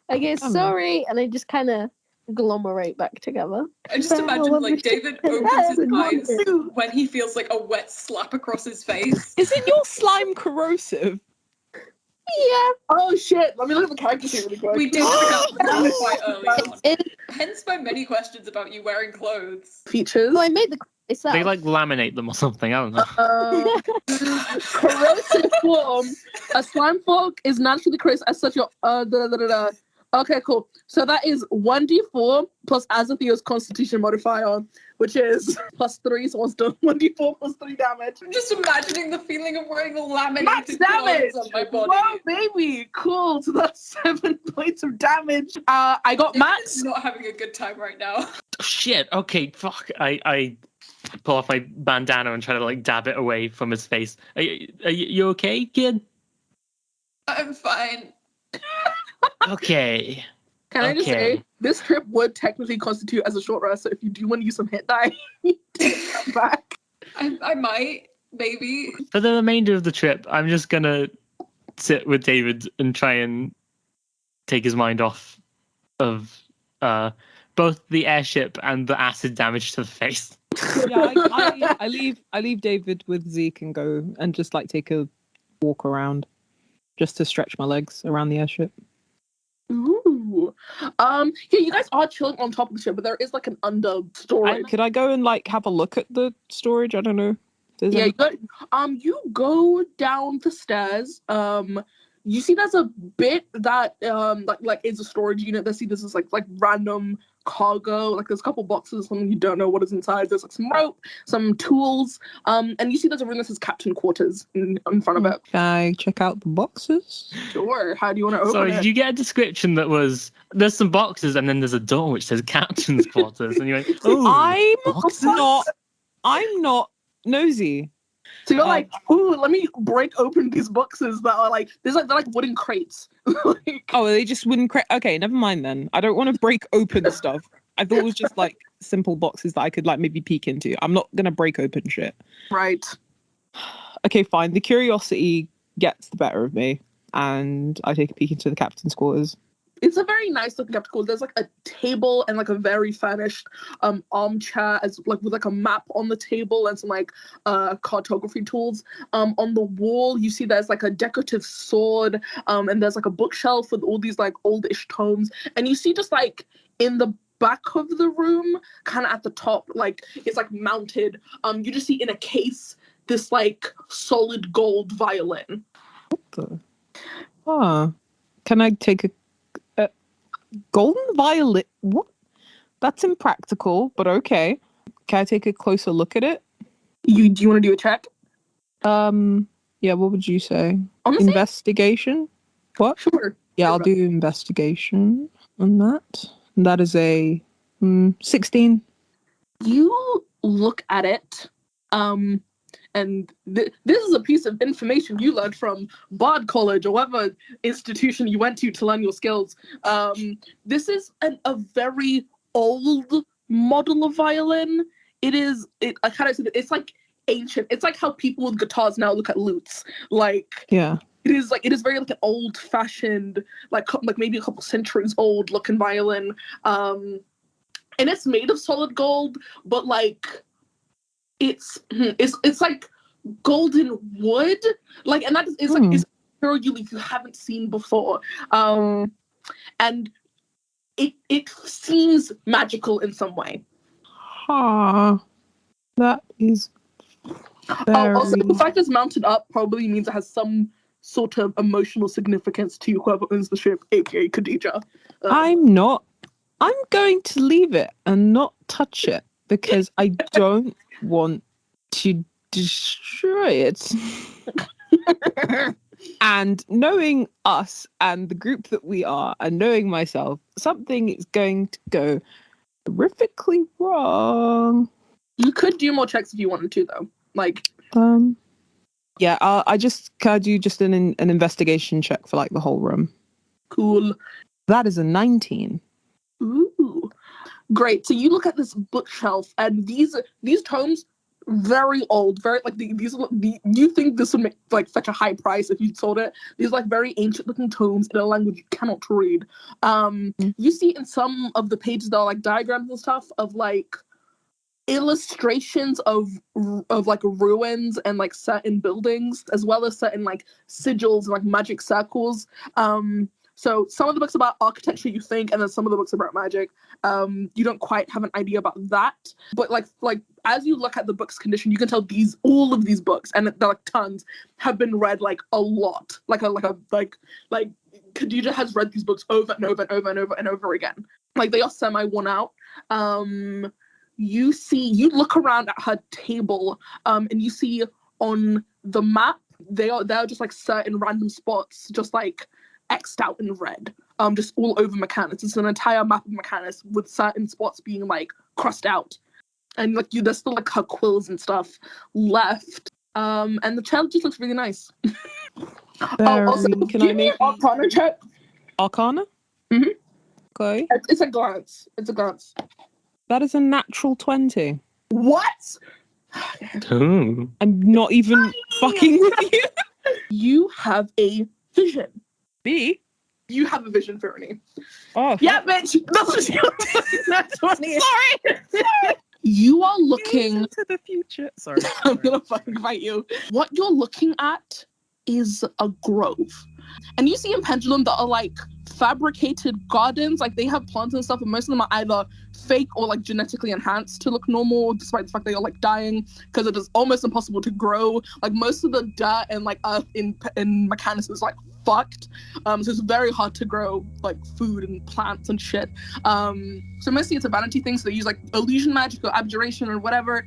Speaker 2: I go,
Speaker 5: Oh, no.
Speaker 2: sorry, and I just kind of agglomerate back together.
Speaker 4: I just imagine like David opens his eyes when he feels like a wet slap across his face.
Speaker 5: Isn't your slime corrosive?
Speaker 2: Yeah,
Speaker 1: Oh shit! Let me look at the character sheet really quick.
Speaker 4: We did discuss that quite early on.
Speaker 2: it,
Speaker 4: Hence my many questions about you wearing clothes.
Speaker 1: Features.
Speaker 2: well, I made the myself.
Speaker 3: They like laminate them or something. I don't know.
Speaker 1: Corrosive form. A slime fork is naturally corrosive as such. Okay, cool. So that is 1d4 plus Azathio's Constitution modifier, which is +3. So it's done 1d4 plus 3 damage.
Speaker 4: I'm just imagining the feeling of wearing a
Speaker 1: Max
Speaker 4: laminated
Speaker 1: damage!
Speaker 4: clothes on my body.
Speaker 1: Whoa, baby! Cool. So that's 7 points of damage. I got
Speaker 4: David's
Speaker 1: Max.
Speaker 4: not having a good time right now.
Speaker 3: Oh, shit. Okay. Fuck. I pull off my bandana and try to like dab it away from his face. Are you okay, kid?
Speaker 4: I'm fine.
Speaker 3: Okay.
Speaker 1: Can I just
Speaker 3: Okay.
Speaker 1: say, this trip would technically constitute as a short rest, so if you do want to use some hit die, take that back.
Speaker 4: I might, maybe.
Speaker 3: For the remainder of the trip, I'm just gonna sit with David and try and take his mind off of both the airship and the acid damage to the face.
Speaker 5: Yeah, I leave David with Zeke and go and just like take a walk around. just to stretch my legs around the airship.
Speaker 1: Ooh. Yeah, you guys are chilling on top of the ship, but there is like an understory.
Speaker 5: Could I go and like have a look at the storage? I don't know.
Speaker 1: Yeah, you go down the stairs. You see there's a bit that like is a storage unit. There's this like random cargo. Like there's a couple boxes, something you don't know what is inside. There's like some rope, some tools. And you see there's a room that says captain quarters in front of it.
Speaker 5: Can I check out the boxes?
Speaker 1: Sure. How do you want to open
Speaker 3: Sorry,
Speaker 1: it?
Speaker 3: did you get a description that was there's some boxes and then there's a door which says captain's quarters and you went, oh,
Speaker 5: I'm not nosy.
Speaker 1: So you're like, ooh, let me break open these boxes that are like they're like wooden crates.
Speaker 5: Oh, are they just wooden crate? Okay, never mind then. I don't want to break open stuff. I thought it was just like simple boxes that I could like maybe peek into. I'm not gonna break open shit.
Speaker 1: Right.
Speaker 5: Okay, fine. The curiosity gets the better of me, and I take a peek into the captain's quarters.
Speaker 1: It's a very nice looking capsule. There's like a table and like a very furnished armchair as like with like a map on the table and some like cartography tools. On the wall you see there's like a decorative sword, and there's like a bookshelf with all these like oldish tomes, and you see just like in the back of the room, kind of at the top, like it's like mounted. You just see in a case this like solid gold violin.
Speaker 5: What the? Can I take a golden violin? What? That's impractical, but okay. Can I take a closer look at it?
Speaker 1: Do you want to do a check?
Speaker 5: Yeah, what would you say?
Speaker 1: Honestly?
Speaker 5: Investigation? What?
Speaker 1: Sure.
Speaker 5: Yeah, I'll do investigation on that. And that is a 16.
Speaker 1: You look at it, and this is a piece of information you learned from Bard College or whatever institution you went to learn your skills. This is a very old model of violin. I kind of said it's like ancient. It's like how people with guitars now look at lutes. Like,
Speaker 5: yeah,
Speaker 1: it is very like an old fashioned, like maybe a couple centuries old looking violin. And it's made of solid gold, but like it's like golden wood, like, and that is like it's you haven't seen before, and it seems magical in some way.
Speaker 5: That is very...
Speaker 1: Also, the fact it's mounted up probably means it has some sort of emotional significance to whoever owns the ship, aka Khadija.
Speaker 5: I'm going to leave it and not touch it because I don't want to destroy it. And knowing us and the group that we are, and knowing myself, something is going to go horrifically wrong.
Speaker 1: You could do more checks if you wanted to, though. Like,
Speaker 5: yeah, can I do just an investigation check for like the whole room?
Speaker 1: Cool.
Speaker 5: That is a 19.
Speaker 1: Ooh, great. So you look at this bookshelf, and these tomes, very old, very like you think this would make like such a high price if you sold it. These like very ancient looking tomes in a language you cannot read. You see in some of the pages there are like diagrams and stuff of like illustrations of like ruins and like certain buildings, as well as certain like sigils and like magic circles. So some of the books about architecture you think, and then some of the books about magic, you don't quite have an idea about that. But like as you look at the book's condition, you can tell all of these books, and they're like tons, have been read like a lot. Like Khadija has read these books over and over and over and over and over again. Like they are semi worn out. You look around at her table, and you see on the map they are just like certain random spots, just like X'd out in red, just all over Mechanus. It's an entire map of Mechanus with certain spots being like crossed out, and like there's still like her quills and stuff left. And the child just looks really nice. Also,
Speaker 5: can I make
Speaker 1: an Arcana check?
Speaker 5: Arcana?
Speaker 1: Mm-hmm.
Speaker 5: Okay.
Speaker 1: It's a glance.
Speaker 5: That is a natural 20.
Speaker 1: What?
Speaker 3: Ooh.
Speaker 5: I'm not even fucking with you.
Speaker 1: You have a vision.
Speaker 5: B?
Speaker 1: You have a vision, Fyranie.
Speaker 5: Oh.
Speaker 1: Yeah, bitch. That's what you're doing.
Speaker 5: Sorry.
Speaker 1: You are looking
Speaker 5: into the future. Sorry.
Speaker 1: I'm gonna fucking fight you. What you're looking at is a grove. And you see in Pendulum that are like fabricated gardens, like they have plants and stuff, and most of them are either fake or like genetically enhanced to look normal, despite the fact they are like dying, because it is almost impossible to grow. Like most of the dirt and like earth in Mechanus is like fucked, so it's very hard to grow like food and plants and shit. So mostly it's a vanity thing, so they use like illusion magic or abjuration or whatever.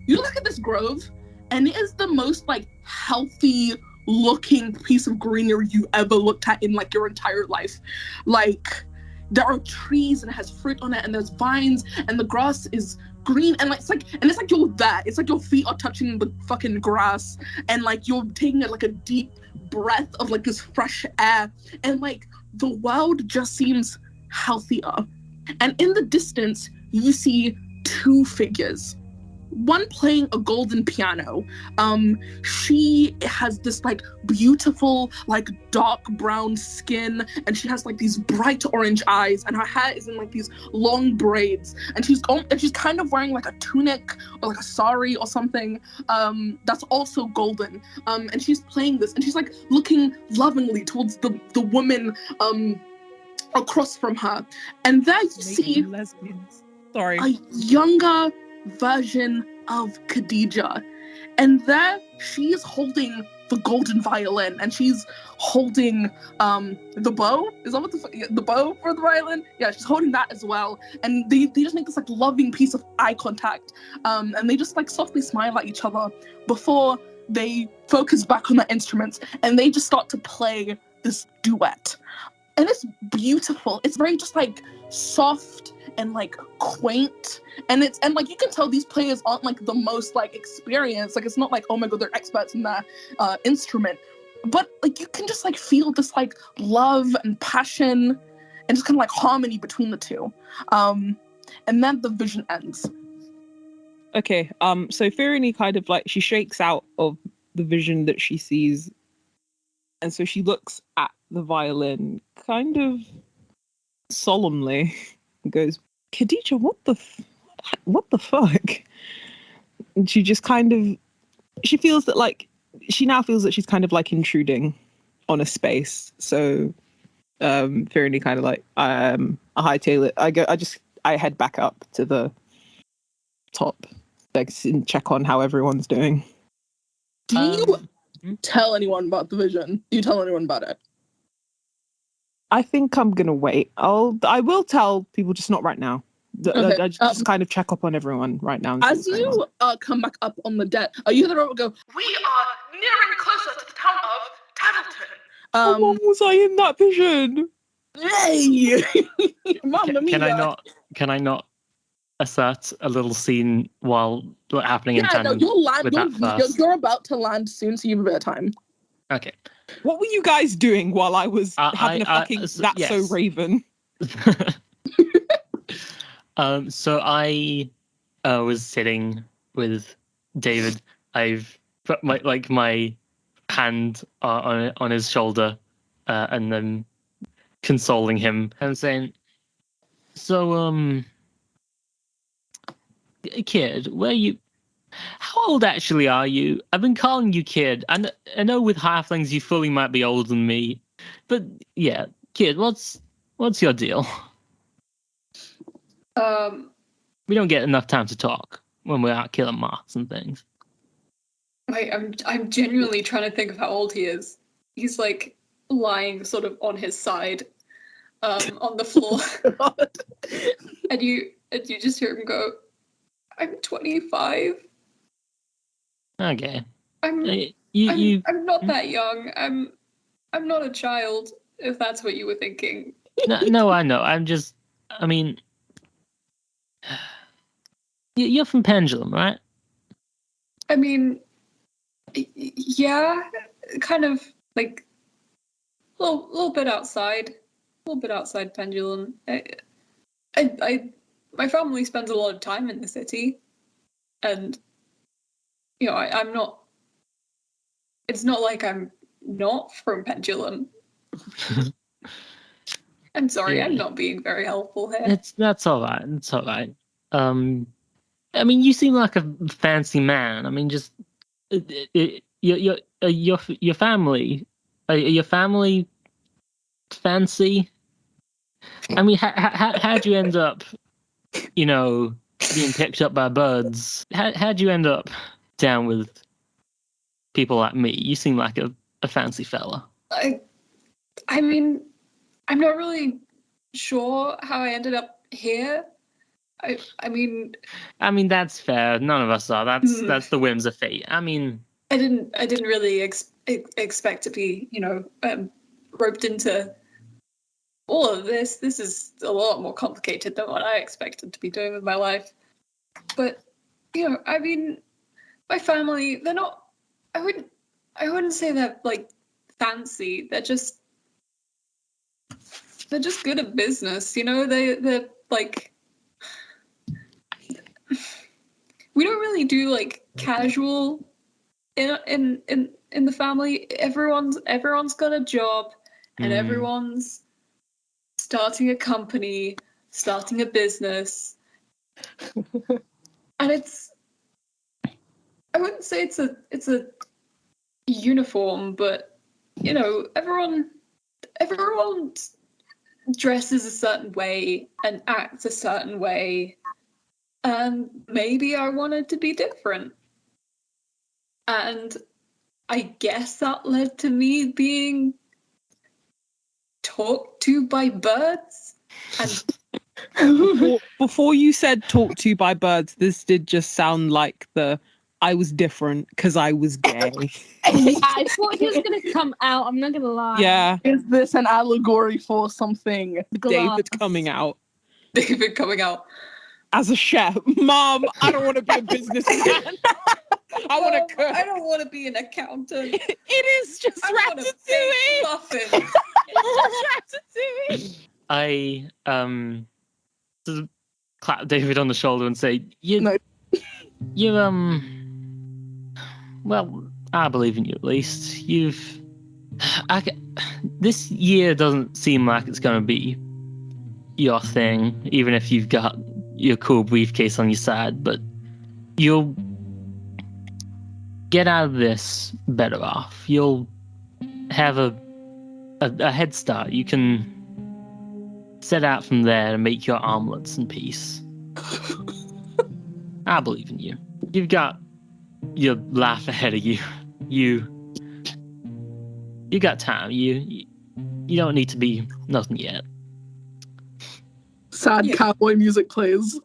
Speaker 1: You look at this grove and it is the most like healthy looking piece of greenery you ever looked at in like your entire life. Like there are trees and it has fruit on it, and there's vines, and the grass is green, and like it's like you're there. It's like your feet are touching the fucking grass, and like you're taking like a deep breath of like this fresh air, and like the world just seems healthier. And in the distance you see two figures, one playing a golden piano. She has this like beautiful like dark brown skin, and she has like these bright orange eyes, and her hair is in like these long braids, and she's kind of wearing like a tunic or like a sari or something that's also golden, and she's playing this, and she's like looking lovingly towards the woman across from her, and there you see
Speaker 5: lesbians. Sorry.
Speaker 1: a younger version of Khadija, and there she is holding the golden violin, and she's holding the bow. Is that what the bow for the violin? Yeah, she's holding that as well, and they just make this like loving piece of eye contact, and they just like softly smile at each other before they focus back on their instruments, and they just start to play this duet. And it's beautiful. It's very just like soft and like quaint, and like you can tell these players aren't like the most like experienced. Like it's not like, oh my god, they're experts in their instrument, but like you can just like feel this like love and passion and just kind of like harmony between the two. And then the vision ends.
Speaker 5: Okay, so Fyranie kind of like, she shakes out of the vision that she sees, and so she looks at the violin kind of solemnly and goes, Khadija, what the fuck? And she just kind of, she now feels that she's kind of like intruding on a space. So Fyranie kind of like, I hightail it. I head back up to the top, like, and check on how everyone's doing.
Speaker 1: Do you tell anyone about the vision? Do you tell anyone about it?
Speaker 5: I think I'm gonna wait. I will tell people, just not right now.
Speaker 1: Okay.
Speaker 5: I just kind of check up on everyone right now.
Speaker 1: As you come back up on the deck, you hear the robot go, "We are nearing closer to the town of Tattleton."
Speaker 5: How long was I in that vision?
Speaker 1: Hey, Mamma mia!
Speaker 3: Can I not assert a little scene while happening in tandem?
Speaker 1: You'll land.
Speaker 3: with that first?
Speaker 1: You're about to land soon, so you have a bit of time.
Speaker 3: Okay.
Speaker 5: What were you guys doing while I was having a fucking That's So Raven?
Speaker 3: So I was sitting with David. I've put my hand on his shoulder, and then consoling him and saying, "So, kid, how old actually are you? I've been calling you kid. And I know with halflings you fully might be older than me, but yeah, kid, what's your deal?" We don't get enough time to talk when we're out killing moths and things.
Speaker 4: I'm genuinely trying to think of how old he is. He's like lying sort of on his side, on the floor, and you just hear him go, "I'm 25."
Speaker 3: Okay.
Speaker 4: I'm not that young. I'm not a child, if that's what you were thinking.
Speaker 3: No, I know. You're from Pendulum, right?
Speaker 4: I mean, yeah, kind of like a little bit outside Pendulum. My family spends a lot of time in the city, and I'm not. It's not like I'm not from Pendulum. I'm sorry, I'm not being very helpful here.
Speaker 3: That's all right. It's all right. You seem like a fancy man. Your family Are your family fancy? I mean, how'd you end up, being picked up by birds? How'd you end up down with people like me? You seem like a fancy fella.
Speaker 4: I mean, I'm not really sure how I ended up here. I mean,
Speaker 3: that's fair. None of us are. That's the whims of fate. I mean,
Speaker 4: I didn't really expect to be, roped into all of this. This is a lot more complicated than what I expected to be doing with my life. But, I mean, my family, they're not, I wouldn't say they're like fancy. They're just good at business, they're like, we don't really do like casual in the family. Everyone's got a job, and everyone's starting a company, starting a business. And I wouldn't say it's a uniform, but everyone dresses a certain way and acts a certain way, and maybe I wanted to be different. And I guess that led to me being talked to by birds. And
Speaker 5: before you said talk to by birds, this did just sound like I was different because I was gay.
Speaker 2: I thought he was going to come out. I'm not going to lie.
Speaker 5: Yeah.
Speaker 1: Is this an allegory for something?
Speaker 5: David coming out.
Speaker 4: David coming out
Speaker 5: as a chef. Mom, I don't want to be a businessman. I want to cook.
Speaker 4: I don't want to be an accountant.
Speaker 5: It is just ratatouille.
Speaker 4: Muffins.
Speaker 5: It's just ratatouille.
Speaker 3: I sort of clap David on the shoulder and say, well, I believe in you at least. This year doesn't seem like it's going to be your thing, even if you've got your cool briefcase on your side, but you'll get out of this better off. You'll have a head start. You can set out from there and make your omelets in peace. I believe in you. You've got your life ahead of you. You got time. You don't need to be nothing yet.
Speaker 1: Sad cowboy music plays.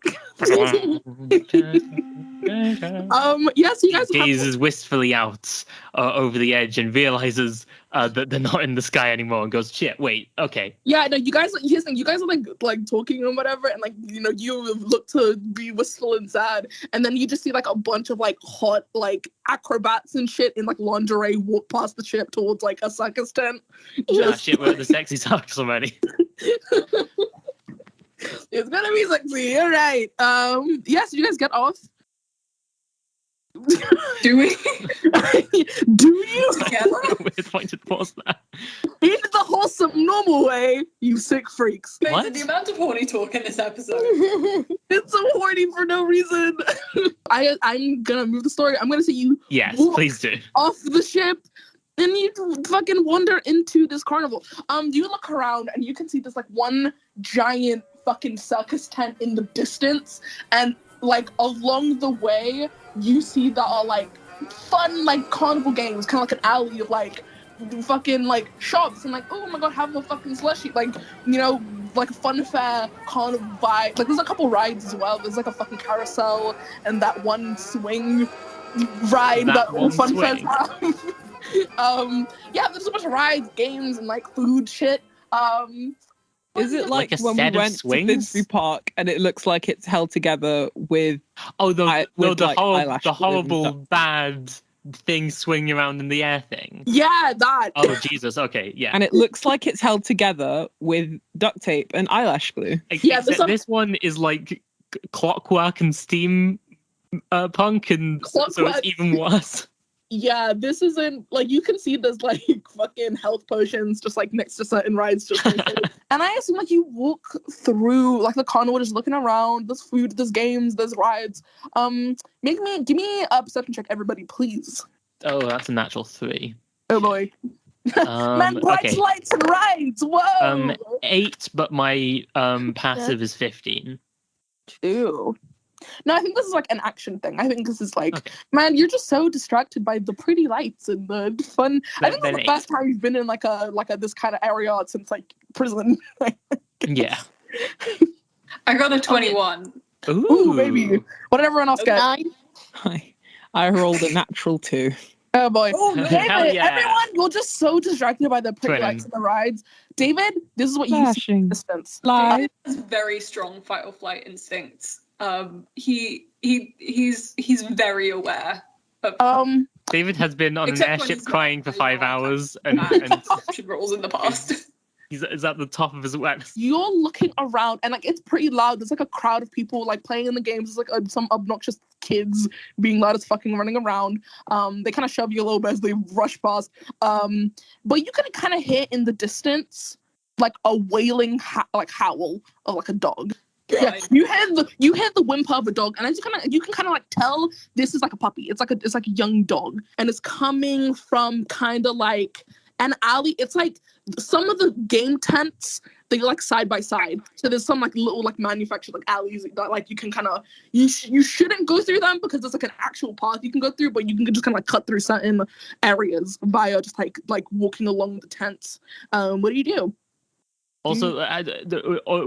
Speaker 1: Yes, you guys
Speaker 3: gazes wistfully out over the edge and realizes that they're not in the sky anymore and goes, shit, wait, okay.
Speaker 1: Yeah, no, you guys are like talking and whatever, and like, you look to be wistful and sad, and then you just see like a bunch of like hot like acrobats and shit in like lingerie walk past the ship towards like a circus tent.
Speaker 3: Shit, we're at the sexy circus already.
Speaker 1: It's gonna be sexy, all right. Yes, you guys get off.
Speaker 4: Do we?
Speaker 1: Do you?
Speaker 3: Weird point to pause that.
Speaker 1: In the wholesome, normal way, you sick freaks.
Speaker 3: What?
Speaker 4: The amount of horny talk in this episode.
Speaker 1: It's so horny for no reason. I'm gonna move the story. I'm gonna say you.
Speaker 3: Yes, please do.
Speaker 1: Off the ship. And you fucking wander into this carnival. You look around and you can see this like one giant fucking circus tent in the distance, and like along the way you see there are like fun like carnival games, kind of like an alley of like fucking like shops, and like, oh my god, have a fucking slushy, like, like a fun fair carnival vibe. Like there's a couple rides as well. There's like a fucking carousel and that one swing ride that all fun fairs have. Yeah, there's a bunch of rides, games, and like food shit.
Speaker 5: Is it like
Speaker 3: a
Speaker 5: when we
Speaker 3: set of
Speaker 5: went to
Speaker 3: swings?
Speaker 5: Finsbury Park and it looks like it's held together with
Speaker 3: the horrible bad thing swinging around in the air thing?
Speaker 1: Yeah, that.
Speaker 3: Oh Jesus, okay, yeah.
Speaker 5: And it looks like it's held together with duct tape and eyelash glue.
Speaker 1: Yeah,
Speaker 3: this one is like clockwork and steam punk, and so it's even worse.
Speaker 1: Yeah, this isn't like, you can see there's like fucking health potions just like next to certain rides, just and I assume like you walk through like the carnival just looking around. There's food, there's games, there's rides. Give me a perception check, everybody, please.
Speaker 3: Oh, that's a natural 3.
Speaker 1: Oh boy. Man, bright
Speaker 3: Okay.
Speaker 1: lights and rides. Whoa.
Speaker 3: 8, but my passive is 15.
Speaker 1: Ew. No, I think this is like an action thing. I think this is like,
Speaker 3: Okay.
Speaker 1: man, you're just so distracted by the pretty lights and the fun. I think
Speaker 3: Then
Speaker 1: it's the first time you've been in like a this kind of area since like prison.
Speaker 3: Yeah.
Speaker 4: I got a 21.
Speaker 1: Ooh, baby. What did everyone else get?
Speaker 2: 9.
Speaker 5: I rolled a natural 2.
Speaker 1: Oh boy.
Speaker 3: Hell
Speaker 1: David,
Speaker 3: yeah.
Speaker 1: everyone, you're just so distracted by the pretty
Speaker 3: Twinning.
Speaker 1: lights and the rides. David, this is what you see from
Speaker 5: Flashing
Speaker 1: a distance.
Speaker 5: lights.
Speaker 4: David has very strong fight or flight instincts. He's very aware of
Speaker 3: David has been on
Speaker 4: Except
Speaker 3: an
Speaker 4: when
Speaker 3: airship
Speaker 4: he's not
Speaker 3: crying for
Speaker 4: very
Speaker 3: 5
Speaker 4: well
Speaker 3: hours
Speaker 4: bad
Speaker 3: and
Speaker 4: option rolls in the past.
Speaker 3: is at the top of his awareness.
Speaker 1: You're looking around and like it's pretty loud. There's like a crowd of people like playing in the games. There's like some obnoxious kids being loud as fucking running around. They kind of shove you a little bit as they rush past. But you can kind of hear in the distance like a wailing howl of like a dog. Yeah,
Speaker 4: Right.
Speaker 1: you hear the whimper of a dog, and as you can kind of like tell this is like a puppy. It's like a young dog, and it's coming from kind of like an alley. It's like some of the game tents, they're like side by side. So there's some like little like manufactured like alleys that like you can kind of you shouldn't go through them because there's like an actual path you can go through, but you can just kind of like cut through certain areas via just like walking along the tents. What do you do?
Speaker 3: Also,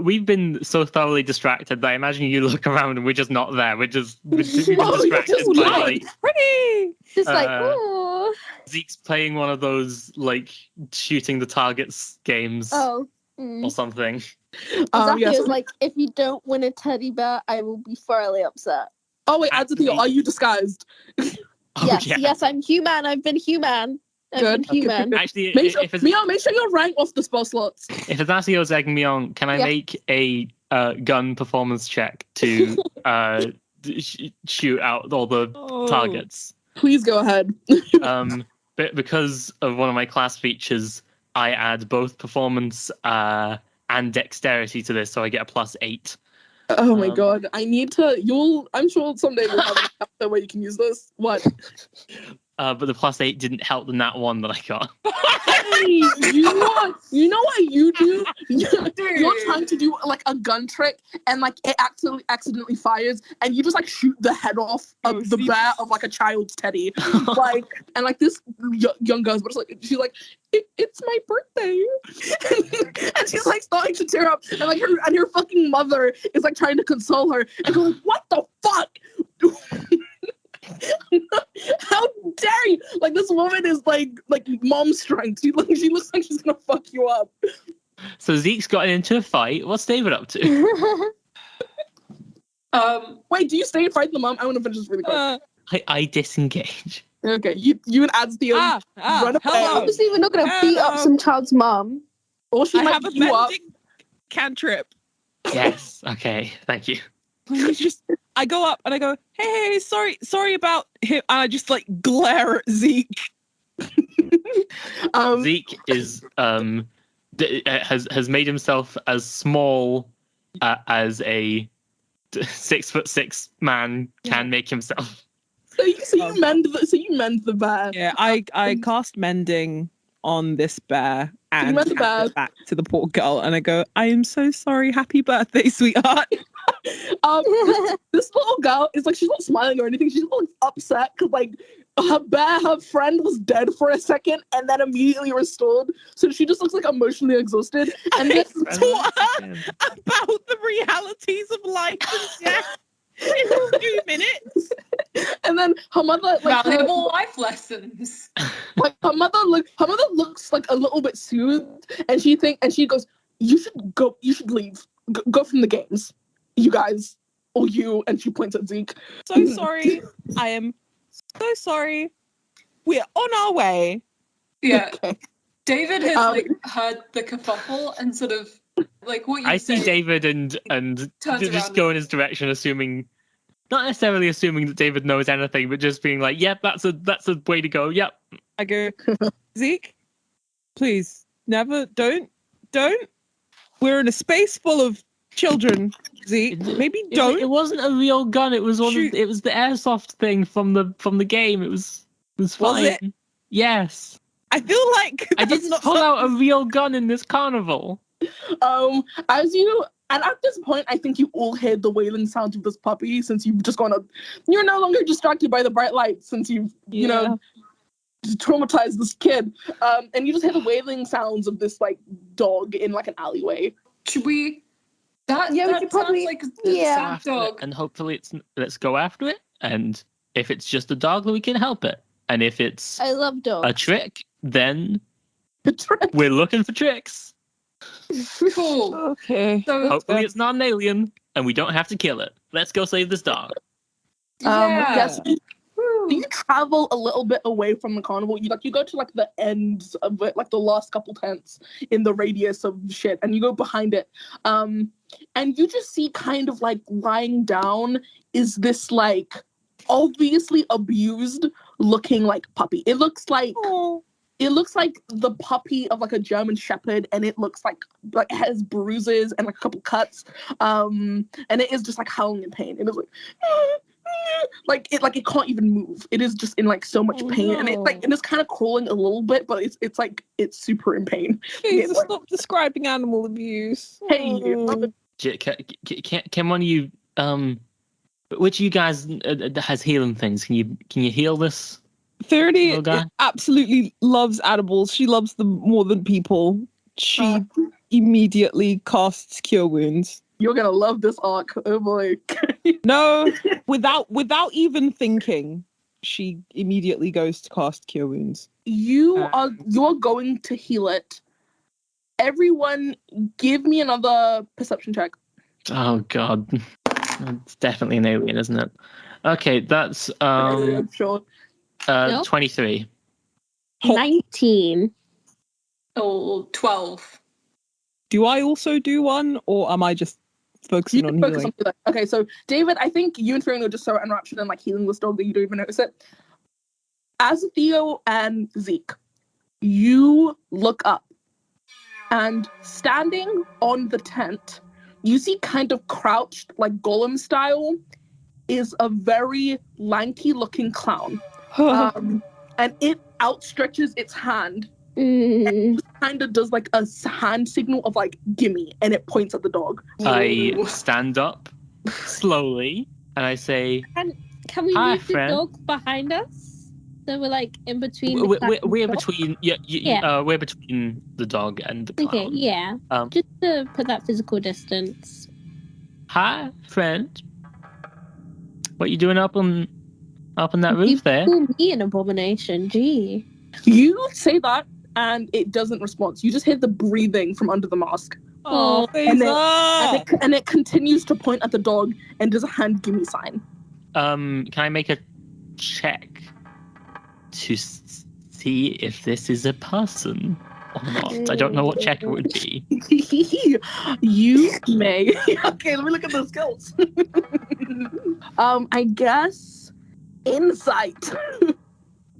Speaker 3: we've been so thoroughly distracted that I imagine you look around and we're just not there. We've been
Speaker 1: Oh, you're
Speaker 3: distracted
Speaker 1: just
Speaker 3: by
Speaker 1: lying.
Speaker 3: like
Speaker 5: Pretty.
Speaker 2: Just like,
Speaker 3: Uh,
Speaker 2: oh.
Speaker 3: Zeke's playing one of those like shooting the targets games
Speaker 2: Oh.
Speaker 3: or something.
Speaker 1: Yeah,
Speaker 2: Azathio's
Speaker 1: so-
Speaker 2: like, if you don't win a teddy bear, I will be thoroughly upset.
Speaker 1: Oh wait, Azathio, are you disguised?
Speaker 3: Oh,
Speaker 2: Yes, I'm human. I've been human. I've
Speaker 1: Good.
Speaker 2: been human.
Speaker 3: Actually,
Speaker 1: Make sure,
Speaker 3: if it's
Speaker 1: Mio, make sure you're rank off the spell slots.
Speaker 3: if Azathio's egging me on, can I
Speaker 2: Yeah.
Speaker 3: make a gun performance check to shoot out all the targets?
Speaker 1: Please go ahead.
Speaker 3: But because of one of my class features, I add both performance and dexterity to this, so I get a +8.
Speaker 1: Oh my
Speaker 3: Um,
Speaker 1: god, I need to. I'm sure someday we'll have an chapter where you can use this. What?
Speaker 3: But the +8 didn't help the nat 1 that I got.
Speaker 1: Hey, you know what you do? You're trying to do like a gun trick, and like it accidentally fires, and you just like shoot the head off of the bear of like a child's teddy, like, and like this young girl's, but it's like she's like, it's my birthday, and she's like starting to tear up, and like her fucking mother is like trying to console her, and she's like, what the fuck? How dare you? Like this woman is like mom strength. She looks like she's gonna fuck you up.
Speaker 3: So Zeke's gotten into a fight. What's David up to?
Speaker 1: Wait, do you stay and fight the mom? I want to finish this really quick.
Speaker 3: I disengage.
Speaker 1: Okay, you and Azathio run away.
Speaker 5: hello.
Speaker 2: Obviously, we're not going to beat up
Speaker 5: Hello.
Speaker 2: some child's mum.
Speaker 1: Or she
Speaker 5: I
Speaker 1: might
Speaker 5: have a
Speaker 1: beat you up.
Speaker 5: mending cantrip.
Speaker 3: Yes. Okay. Thank you.
Speaker 5: I go up and I go, hey, sorry about him. And I just like glare at Zeke.
Speaker 3: Zeke is has made himself as small as a 6'6" man can make himself.
Speaker 1: So you mend the bear.
Speaker 5: Yeah, I cast mending on this bear and
Speaker 1: mend the
Speaker 5: hand
Speaker 1: bear.
Speaker 5: it back to the poor girl, and I go, I am so sorry. Happy birthday, sweetheart.
Speaker 1: This little girl is like, she's not smiling or anything. She's like upset because like her friend was dead for a second and then immediately restored. So she just looks like emotionally exhausted. And
Speaker 5: I
Speaker 1: this
Speaker 5: taught her about the realities of life and death in a few minutes.
Speaker 1: and then her mother like
Speaker 4: valuable life lessons.
Speaker 1: like her mother looks like a little bit soothed, and she goes, you should leave. Go from the games. You guys, or you, and she points at Zeke.
Speaker 5: So sorry. I am so sorry. We're on our way.
Speaker 4: Yeah.
Speaker 1: Okay.
Speaker 4: David has heard the kerfuffle and sort of like what you
Speaker 3: I
Speaker 4: say.
Speaker 3: see David and
Speaker 4: Turns
Speaker 3: just
Speaker 4: around.
Speaker 3: go in his direction, not necessarily assuming that David knows anything, but just being like, "Yep, that's a way to go." Yep.
Speaker 5: I go, Zeke, please, never, don't. We're in a space full of children, Zeke. Maybe don't.
Speaker 3: It wasn't a real gun. It was
Speaker 5: Shoot.
Speaker 3: it was the airsoft thing from the game. It was fine.
Speaker 5: it?
Speaker 3: Yes.
Speaker 5: I feel like
Speaker 3: I
Speaker 5: that's
Speaker 3: didn't
Speaker 5: not
Speaker 3: pull out a real gun in this carnival.
Speaker 1: And at this point, I think you all heard the wailing sounds of this puppy since you've just you're no longer distracted by the bright lights since you've, traumatized this kid. And you just hear the wailing sounds of this, like, dog in, like, an alleyway.
Speaker 4: Should we?
Speaker 5: we
Speaker 4: That
Speaker 5: should probably-
Speaker 4: sounds like a
Speaker 3: Let's go
Speaker 4: sad
Speaker 3: after it,
Speaker 4: dog.
Speaker 3: and hopefully let's go after it. And if it's just a dog, then we can help it. And if it's
Speaker 2: I love dogs.
Speaker 3: a trick, then
Speaker 1: The trick.
Speaker 3: we're looking for tricks.
Speaker 4: Cool.
Speaker 5: Okay.
Speaker 4: So
Speaker 3: Hopefully it's not an alien, and we don't have to kill it. Let's go save this dog.
Speaker 1: Yes,
Speaker 4: Woo.
Speaker 1: you travel a little bit away from the carnival. You go to like the ends of it, like the last couple tents in the radius of shit, and you go behind it. And you just see kind of like lying down is this like obviously abused looking like puppy. It looks like the puppy of like a German Shepherd, and it looks like it has bruises and like a couple cuts. And it is just like howling in pain. It is like it can't even move. It is just in like so much pain, and it's kind of crawling a little bit, but it's super in pain.
Speaker 5: Jesus, stop describing animal abuse.
Speaker 1: Hey,
Speaker 3: Can one of you which of you guys has healing things? Can you heal this?
Speaker 5: Fyranie
Speaker 3: little guy?
Speaker 5: absolutely loves animals. She loves them more than people. She immediately casts Cure Wounds.
Speaker 1: You're gonna love this arc. Oh boy.
Speaker 5: No, without even thinking, she immediately goes to cast Cure Wounds.
Speaker 1: You're going to heal it. Everyone, give me another perception check.
Speaker 3: Oh god, it's definitely an alien, isn't it? Okay, that's
Speaker 1: Sure.
Speaker 2: Nope.
Speaker 3: 23.
Speaker 2: 19.
Speaker 4: Oh, 12.
Speaker 5: Do I also do one, or am I just focusing
Speaker 1: You
Speaker 5: on
Speaker 1: can focus
Speaker 5: healing?
Speaker 1: on that. Okay, so David, I think you and Fyranie are just so enraptured in like healing this dog that you don't even notice it. Azathio and Zeke, you look up, and standing on the tent, you see kind of crouched, like golem style, is a very lanky-looking clown. And it outstretches its hand,
Speaker 2: Mm.
Speaker 1: kind of does like a hand signal of like gimme, and it points at the dog.
Speaker 3: I stand up slowly and I say,
Speaker 2: Can we
Speaker 3: Hi,
Speaker 2: move
Speaker 3: friend.
Speaker 2: the dog behind us? So we're like in between. The cat and
Speaker 3: we're
Speaker 2: the dog?
Speaker 3: between we're between the dog and the clown.
Speaker 2: Okay, yeah.
Speaker 3: Um,
Speaker 2: Just to put that physical distance.
Speaker 3: Hi, friend. What you doing up on that
Speaker 2: You
Speaker 3: roof there?
Speaker 2: call me an abomination, gee.
Speaker 1: You say that, and it doesn't respond. You just hear the breathing from under the mask.
Speaker 5: Oh,
Speaker 1: And
Speaker 5: Faisa!
Speaker 1: and it continues to point at the dog and does a hand gimme sign.
Speaker 3: Can I make a check to see if this is a person or not? I don't know what check it would be.
Speaker 1: You may. Okay, let me look at the skills. I guess insight.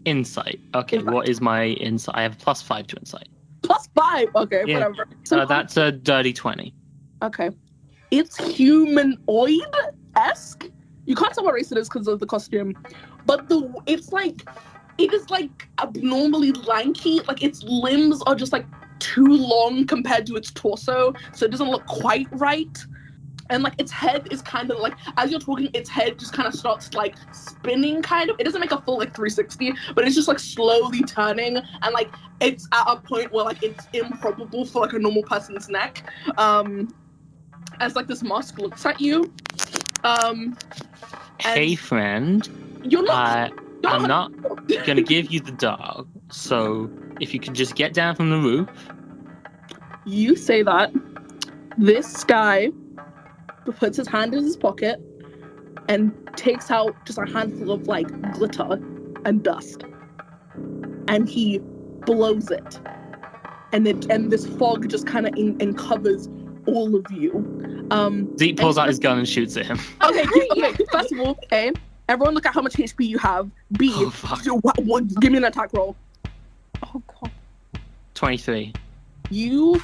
Speaker 3: Insight. Okay,
Speaker 1: Insight.
Speaker 3: what is my insight? I have +5 to insight.
Speaker 1: +5. Okay,
Speaker 3: Yeah.
Speaker 1: whatever. So
Speaker 3: That's a dirty 20.
Speaker 1: okay, it's humanoid-esque. You can't tell what race it is because of the costume, but it is like abnormally lanky. Like its limbs are just like too long compared to its torso, so it doesn't look quite right. And like its head is kind of like, as you're talking, its head just kind of starts like spinning kind of. It doesn't make a full like 360, but it's just like slowly turning, and like it's at a point where like it's improbable for like a normal person's neck. As like this mask looks at you.
Speaker 3: Hey, friend.
Speaker 1: You're not.
Speaker 3: I'm not gonna give you the dog, so if you could just get down from the roof.
Speaker 1: You say that. This guy puts his hand in his pocket and takes out just a handful of like glitter and dust, and he blows it, and this fog just kind of uncovers all of you.
Speaker 3: Zeke pulls out his gun and shoots at him.
Speaker 1: Okay, first of all, A, everyone look at how much HP you have. B,
Speaker 3: Oh, fuck.
Speaker 1: Give me an attack roll.
Speaker 5: Oh god.
Speaker 3: 23.
Speaker 1: You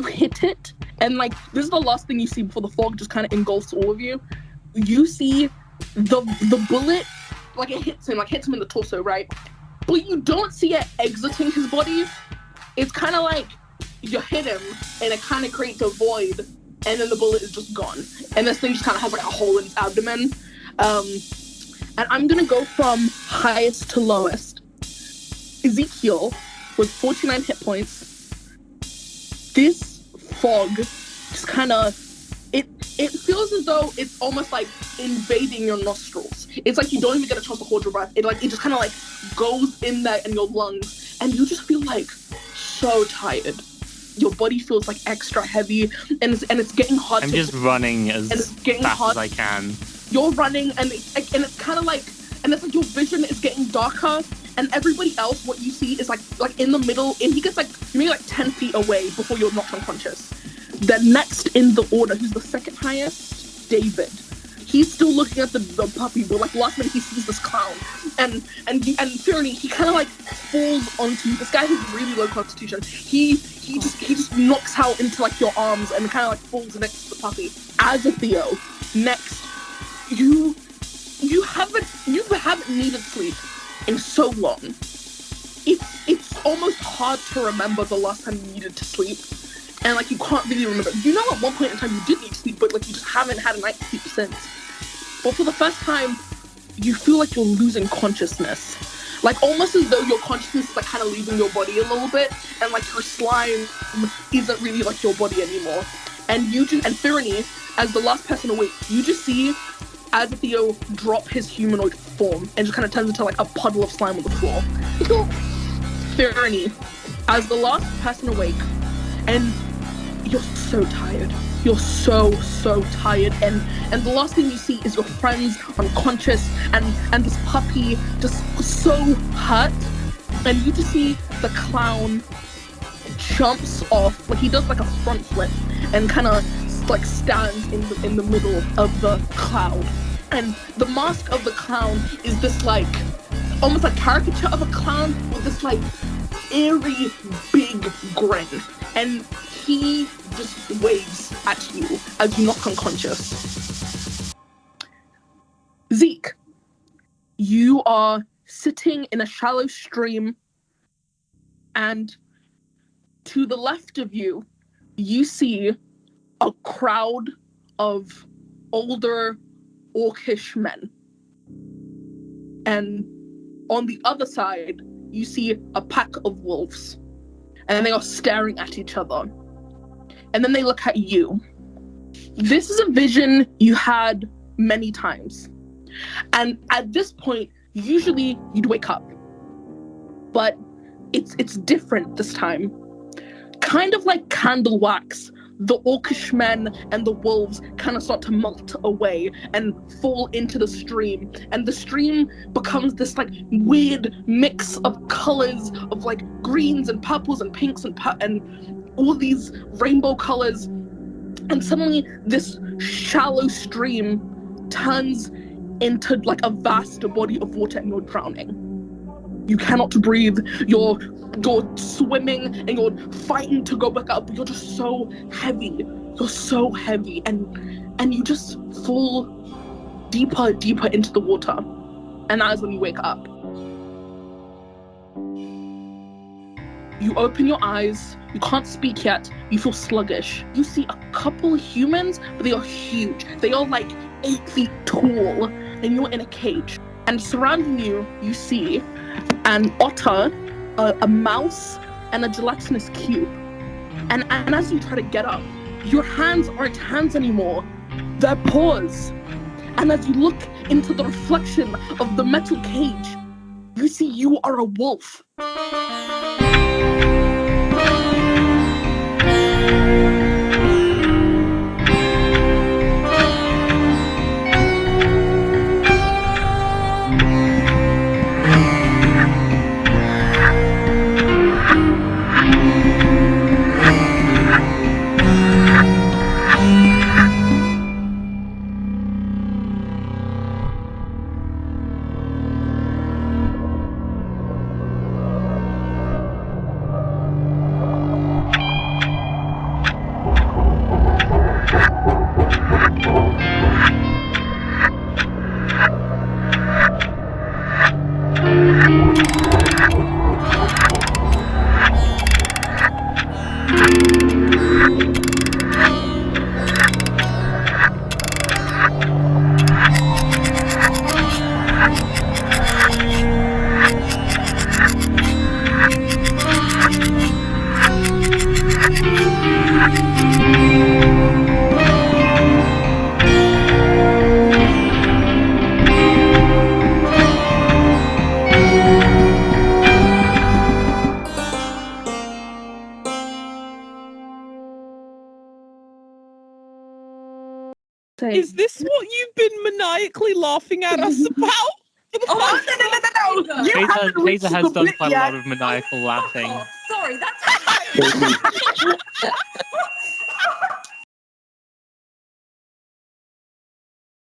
Speaker 1: hit it, and like this is the last thing you see before the fog just kind of engulfs all of you. You see the bullet, like it hits him in the torso, right? but you don't see it exiting his body. It's kind of like you hit him, and it kind of creates a void, and then the bullet is just gone. And this thing just kind of has like a hole in its abdomen. And I'm gonna go from highest to lowest. Ezekiel with 49 hit points. This fog just kind of, it feels as though it's almost like invading your nostrils. It's like you don't even get a chance to hold your breath. It just kind of like goes in there in your lungs, and you just feel like so tired. Your body feels like extra heavy, and it's getting hard.
Speaker 3: I'm just running as fast as I can.
Speaker 1: You're running, and it's kind of like, and it's like your vision is getting darker, and everybody else, what you see is like in the middle, and he gets like maybe like 10 feet away before you're knocked unconscious. Then next in the order, who's the second highest? David. He's still looking at the puppy, but like last minute he sees this clown, and Fyranie, he kind of like falls onto you. This guy has really low constitution. He just knocks out into like your arms and kind of like falls next to the puppy. Azathio, next. You haven't needed sleep in so long. It's almost hard to remember the last time you needed to sleep, and like you can't really remember. You know, at one point in time you did need sleep, but like you just haven't had a night's sleep since. But for the first time, you feel like you're losing consciousness, like almost as though your consciousness is like kind of leaving your body a little bit, and like your slime isn't really like your body anymore. And Fyranie, as the last person awake, you just see Azathio drop his humanoid form and just kind of turns into like a puddle of slime on the floor. Fyranie, as the last person awake, and you're so tired. You're so tired, and the last thing you see is your friends unconscious, and this puppy just so hurt, and you just see the clown jumps off, like he does like a front flip, and kind of like stands in the middle of the cloud. And the mask of the clown is this like almost like caricature of a clown with this like eerie big grin, and he just waves at you as you knock unconscious. Zeke, you are sitting in a shallow stream, and to the left of you, you see a crowd of older orcish men. And on the other side, you see a pack of wolves. And they are staring at each other. And then they look at you. This is a vision you had many times. And at this point, usually you'd wake up. But it's different this time. Kind of like candle wax, the orcish men and the wolves kind of start to melt away and fall into the stream. And the stream becomes this like weird mix of colors of like greens and purples and pinks and all these rainbow colors. And suddenly this shallow stream turns into like a vast body of water, and you're drowning. You cannot breathe. You're swimming and you're fighting to go back up, but you're just so heavy. You're so heavy, and you just fall deeper into the water. And that is when you wake up. You open your eyes. You can't speak yet. You feel sluggish. You see a couple humans, but they are huge. They are like 8 feet tall, and you're in a cage. And surrounding you, you see an otter, a mouse, and a gelatinous cube. And as you try to get up, your hands aren't hands anymore. They're paws. And as you look into the reflection of the metal cage, you see you are a wolf.
Speaker 5: Is this what you've been maniacally laughing at us about?
Speaker 1: Oh, no. You haven't reached
Speaker 3: Faisa has
Speaker 1: the
Speaker 3: done
Speaker 1: bit
Speaker 3: quite a
Speaker 1: yet.
Speaker 3: lot of maniacal laughing.
Speaker 4: Oh, sorry, that's